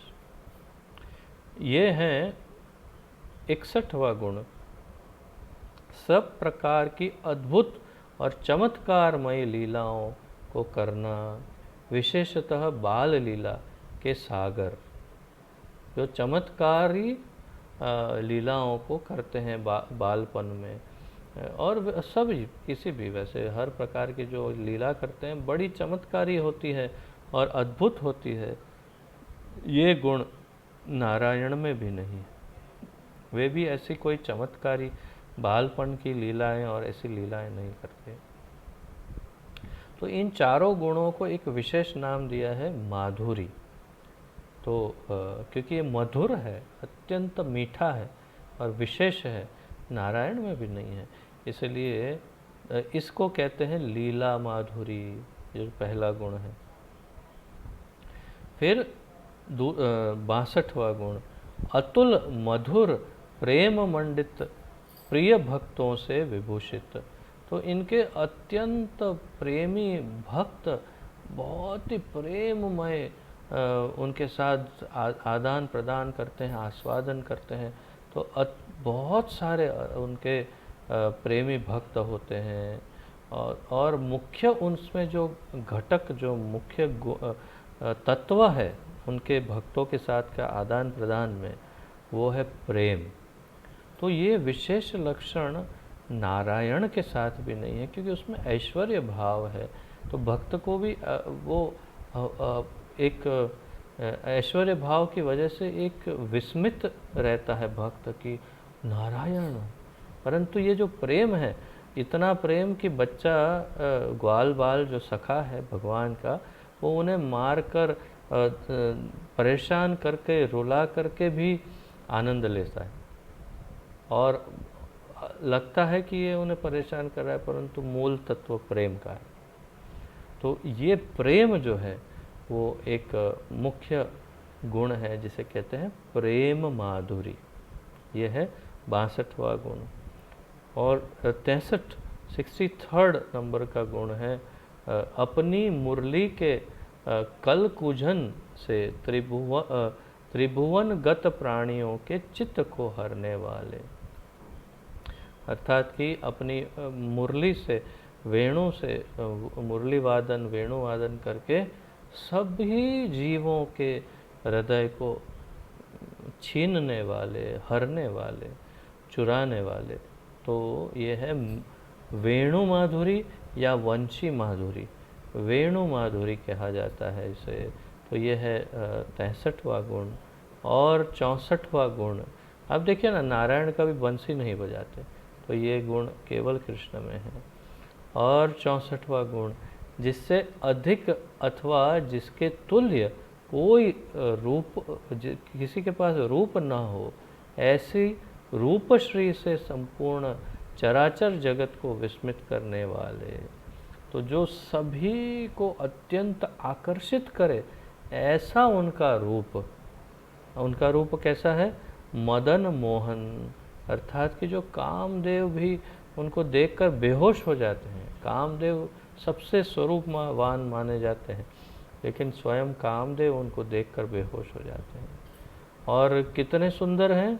ये हैं 61वां गुण, सब प्रकार की अद्भुत और चमत्कारमय लीलाओं को करना, विशेषतः बाल लीला के सागर, जो चमत्कारी लीलाओं को करते हैं बालपन में, और सब किसी भी, वैसे हर प्रकार की जो लीला करते हैं बड़ी चमत्कारी होती है और अद्भुत होती है। ये गुण नारायण में भी नहीं, वे भी ऐसी कोई चमत्कारी बालपन की लीलाएं और ऐसी लीलाएं नहीं करते। तो इन 4 गुणों को एक विशेष नाम दिया है माधुरी। तो क्योंकि ये मधुर है, अत्यंत मीठा है और विशेष है, नारायण में भी नहीं है, इसलिए इसको कहते हैं लीला माधुरी, जो पहला गुण है। फिर 62वां गुण, अतुल मधुर प्रेम मंडित प्रिय भक्तों से विभूषित। तो इनके अत्यंत प्रेमी भक्त बहुत ही प्रेममय उनके साथ आदान प्रदान करते हैं, आस्वादन करते हैं। तो बहुत सारे उनके प्रेमी भक्त होते हैं, और मुख्य उनमें जो घटक, जो मुख्य तत्व है उनके भक्तों के साथ का आदान प्रदान में, वो है प्रेम। तो ये विशेष लक्षण नारायण के साथ भी नहीं है, क्योंकि उसमें ऐश्वर्य भाव है। तो भक्त को भी वो एक ऐश्वर्य भाव की वजह से एक विस्मित रहता है भक्त की, नारायण। परंतु ये जो प्रेम है, इतना प्रेम कि बच्चा ग्वाल बाल जो सखा है भगवान का, वो उन्हें मार कर परेशान करके, रुला करके भी आनंद लेता है, और लगता है कि ये उन्हें परेशान कर रहा है, परंतु मूल तत्व प्रेम का है। तो ये प्रेम जो है वो एक मुख्य गुण है, जिसे कहते हैं प्रेम माधुरी। ये है 62वां गुण। और 63 नंबर का गुण है अपनी मुरली के कलकुजन से त्रिभुवन गत प्राणियों के चित्त को हरने वाले। अर्थात कि अपनी मुरली से, वेणु से, मुरली वादन, वेणु वादन करके सभी जीवों के हृदय को छीनने वाले, हरने वाले, चुराने वाले। तो ये है वेणु माधुरी या वंशी माधुरी, वेणु माधुरी कहा जाता है इसे। तो ये है 63वां गुण। और 64वां गुण, अब देखिए ना, नारायण का भी बंसी नहीं बजाते, तो ये गुण केवल कृष्ण में है। और 64वां गुण, जिससे अधिक अथवा जिसके तुल्य कोई रूप, किसी के पास रूप न हो, ऐसी रूपश्री से संपूर्ण चराचर जगत को विस्मित करने वाले। तो जो सभी को अत्यंत आकर्षित करे ऐसा उनका रूप कैसा है? मदन मोहन, अर्थात कि जो कामदेव भी उनको देखकर बेहोश हो जाते हैं। कामदेव सबसे स्वरूपवान माने जाते हैं, लेकिन स्वयं कामदेव उनको देखकर बेहोश हो जाते हैं। और कितने सुंदर हैं,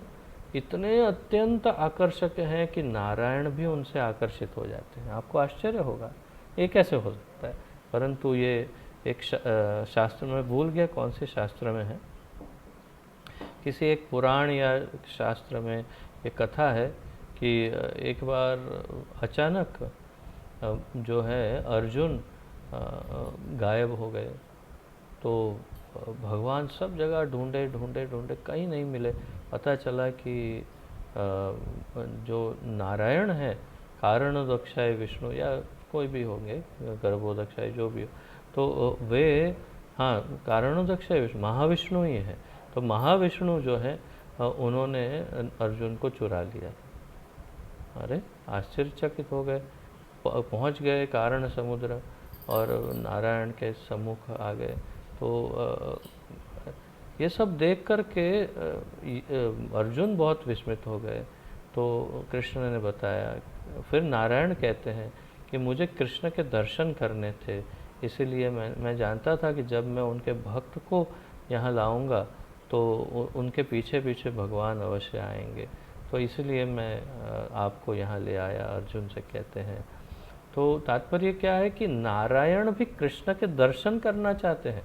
इतने अत्यंत आकर्षक हैं कि नारायण भी उनसे आकर्षित हो जाते हैं। आपको आश्चर्य होगा ये कैसे हो सकता है, परंतु ये एक शास्त्र में, भूल गया कौन से शास्त्र में है, किसी एक पुराण या शास्त्र में एक कथा है कि एक बार अचानक जो है अर्जुन गायब हो गए। तो भगवान सब जगह ढूंढे ढूंढे ढूंढे, कहीं नहीं मिले। पता चला कि जो नारायण है, कारणोदक्षाय विष्णु या कोई भी होंगे, गर्भोदक्षाय जो भी हो, तो वे, हाँ, कारणोदक्षाय विष्णु, महाविष्णु ही है। तो महाविष्णु जो है उन्होंने अर्जुन को चुरा लिया। अरे आश्चर्यचकित हो गए, पहुंच गए कारण समुद्र और नारायण के सम्मुख आ गए। तो ये सब देख कर के अर्जुन बहुत विस्मित हो गए। तो कृष्ण ने बताया, फिर नारायण कहते हैं कि मुझे कृष्ण के दर्शन करने थे, इसीलिए मैं जानता था कि जब मैं उनके भक्त को यहाँ लाऊंगा तो उनके पीछे पीछे भगवान अवश्य आएंगे, तो इसलिए मैं आपको यहाँ ले आया, अर्जुन से कहते हैं। तो तात्पर्य क्या है कि नारायण भी कृष्ण के दर्शन करना चाहते हैं।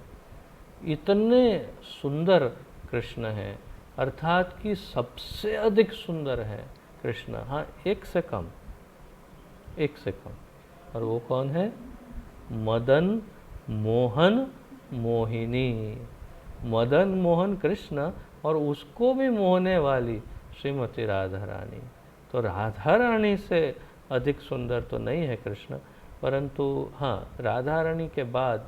इतने सुंदर कृष्ण हैं, अर्थात कि सबसे अधिक सुंदर है कृष्ण, हाँ, एक से कम। और वो कौन है? मदन मोहन मोहिनी। मदन मोहन कृष्ण और उसको भी मोहने वाली श्रीमती राधा रानी। तो राधा रानी से अधिक सुंदर तो नहीं है कृष्ण, परंतु हाँ, राधा रानी के बाद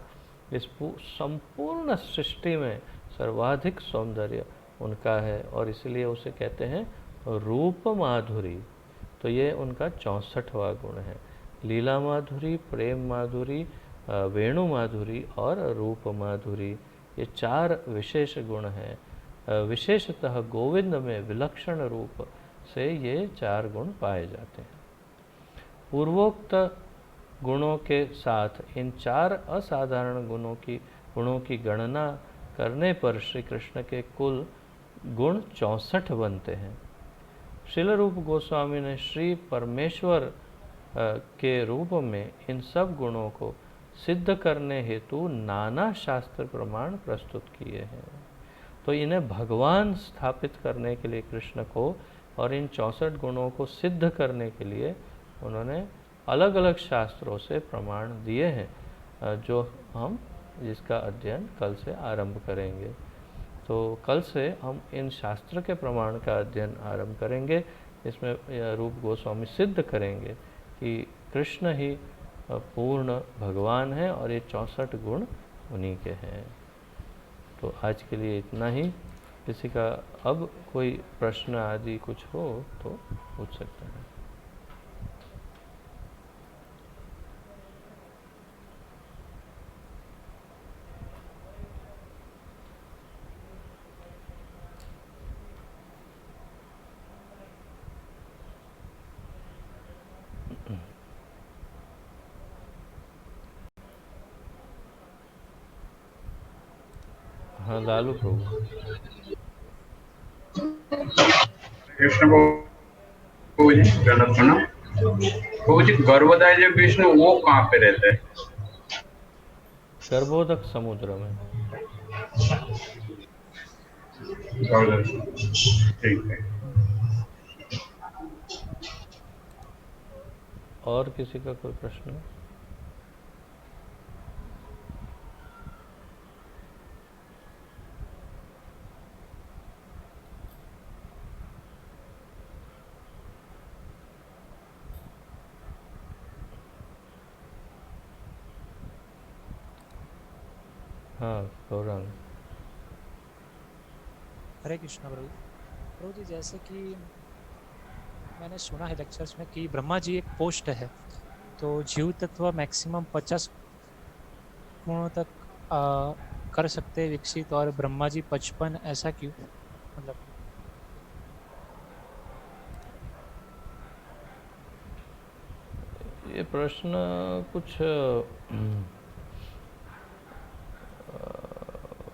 इस संपूर्ण सृष्टि में सर्वाधिक सौंदर्य उनका है, और इसलिए उसे कहते हैं रूप माधुरी। तो ये उनका 64वां गुण है। लीला माधुरी, प्रेम माधुरी, वेणु माधुरी और रूप माधुरी, ये 4 विशेष गुण हैं। विशेषतः गोविंद में विलक्षण रूप से ये 4 गुण पाए जाते हैं। पूर्वोक्त गुणों के साथ इन 4 असाधारण गुणों की गणना करने पर श्री कृष्ण के कुल गुण 64 बनते हैं। श्रील रूप गोस्वामी ने श्री परमेश्वर के रूप में इन सब गुणों को सिद्ध करने हेतु नाना शास्त्र प्रमाण प्रस्तुत किए हैं। तो इन्हें भगवान स्थापित करने के लिए कृष्ण को और इन 64 गुणों को सिद्ध करने के लिए उन्होंने अलग अलग शास्त्रों से प्रमाण दिए हैं, जो हम जिसका अध्ययन कल से आरंभ करेंगे। तो कल से हम इन शास्त्र के प्रमाण का अध्ययन आरंभ करेंगे। इसमें रूप गोस्वामी सिद्ध करेंगे कि कृष्ण ही पूर्ण भगवान है और ये 64 गुण उन्हीं के हैं। तो आज के लिए इतना ही। किसी का अब कोई प्रश्न आदि कुछ हो तो पूछ सकते हैं। हाँ, लालू प्रभु। कृष्ण प्रभु जी, प्रणाम। प्रभु जी, गर्भोदय जो विष्णु वो कहाँ पे रहते हैं? गर्भोदक समुद्र में। ठीक है। और किसी का कोई प्रश्न? हाँ, गौरांग। हरे कृष्णा प्रभु। प्रभु जी, जैसे कि मैंने सुना है लेक्चर्स में कि ब्रह्मा जी एक पोस्ट है, तो जीव तत्व मैक्सिमम 50 गुणों तक आ, कर सकते हैं विकसित, और ब्रह्मा जी 55, ऐसा क्यों? मतलब ये प्रश्न कुछ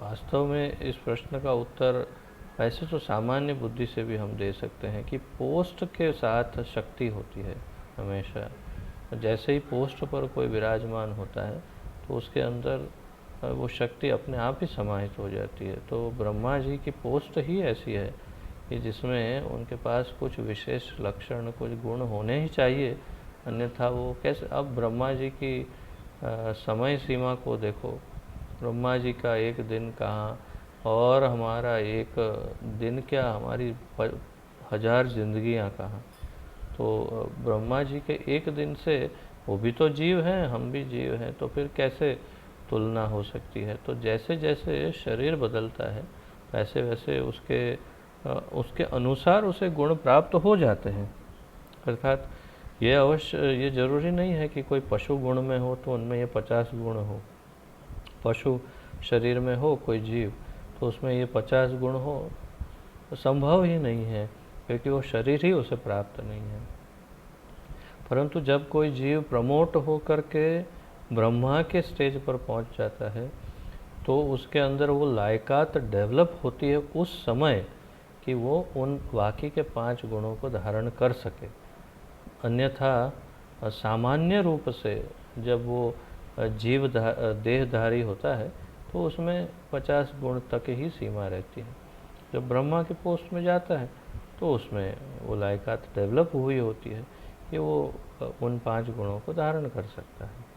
वास्तव में इस प्रश्न का उत्तर वैसे तो सामान्य बुद्धि से भी हम दे सकते हैं कि पोस्ट के साथ शक्ति होती है हमेशा। जैसे ही पोस्ट पर कोई विराजमान होता है तो उसके अंदर वो शक्ति अपने आप ही समाहित हो जाती है। तो ब्रह्मा जी की पोस्ट ही ऐसी है कि जिसमें उनके पास कुछ विशेष लक्षण, कुछ गुण होने ही चाहिए, अन्यथा वो कैसे। अब ब्रह्मा जी की समय सीमा को देखो, ब्रह्मा जी का एक दिन कहाँ और हमारा एक दिन क्या, हमारी 1000 जिंदगियाँ कहाँ। तो ब्रह्मा जी के एक दिन से, वो भी तो जीव हैं, हम भी जीव हैं, तो फिर कैसे तुलना हो सकती है। तो जैसे जैसे शरीर बदलता है वैसे वैसे उसके अनुसार उसे गुण प्राप्त हो जाते हैं। अर्थात ये जरूरी नहीं है कि कोई पशु गुण में हो तो उनमें ये 50 गुण हो। पशु शरीर में हो कोई जीव तो उसमें ये 50 गुण हो, तो संभव ही नहीं है, क्योंकि वो शरीर ही उसे प्राप्त नहीं है। परंतु जब कोई जीव प्रमोट हो करके ब्रह्मा के स्टेज पर पहुंच जाता है तो उसके अंदर वो लायकात डेवलप होती है उस समय कि वो उन बाकी के 5 गुणों को धारण कर सके। अन्यथा सामान्य रूप से जब वो देहधारी होता है तो उसमें 50 गुण तक ही सीमा रहती है। जब ब्रह्मा के पोस्ट में जाता है तो उसमें वो लायकात डेवलप हुई होती है कि वो उन 5 गुणों को धारण कर सकता है,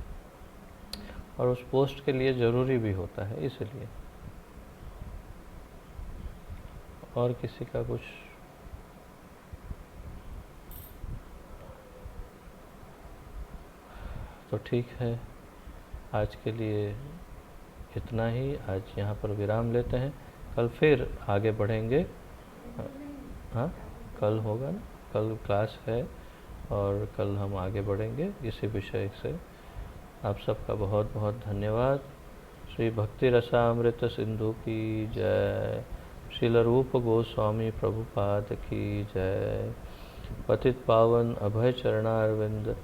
और उस पोस्ट के लिए ज़रूरी भी होता है। इसलिए और किसी का कुछ? तो ठीक है, आज के लिए इतना ही। आज यहाँ पर विराम लेते हैं, कल फिर आगे बढ़ेंगे। हाँ, कल होगा ना, कल क्लास है और कल हम आगे बढ़ेंगे इसी विषय से। आप सबका बहुत बहुत धन्यवाद। श्री भक्ति रसामृत सिंधु की जय। श्रील रूप गोस्वामी प्रभुपाद की जय। पतित पावन अभय चरणारविंद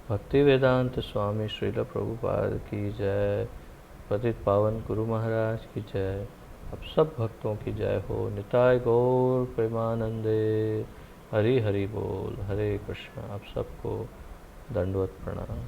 भक्ति वेदांत स्वामी श्रील प्रभुपाद की जय। पतित पावन गुरु महाराज की जय। अब सब भक्तों की जय हो। निताय गौर प्रेमानंदे। हरि हरि बोल। हरे कृष्ण। आप सबको दंडवत प्रणाम।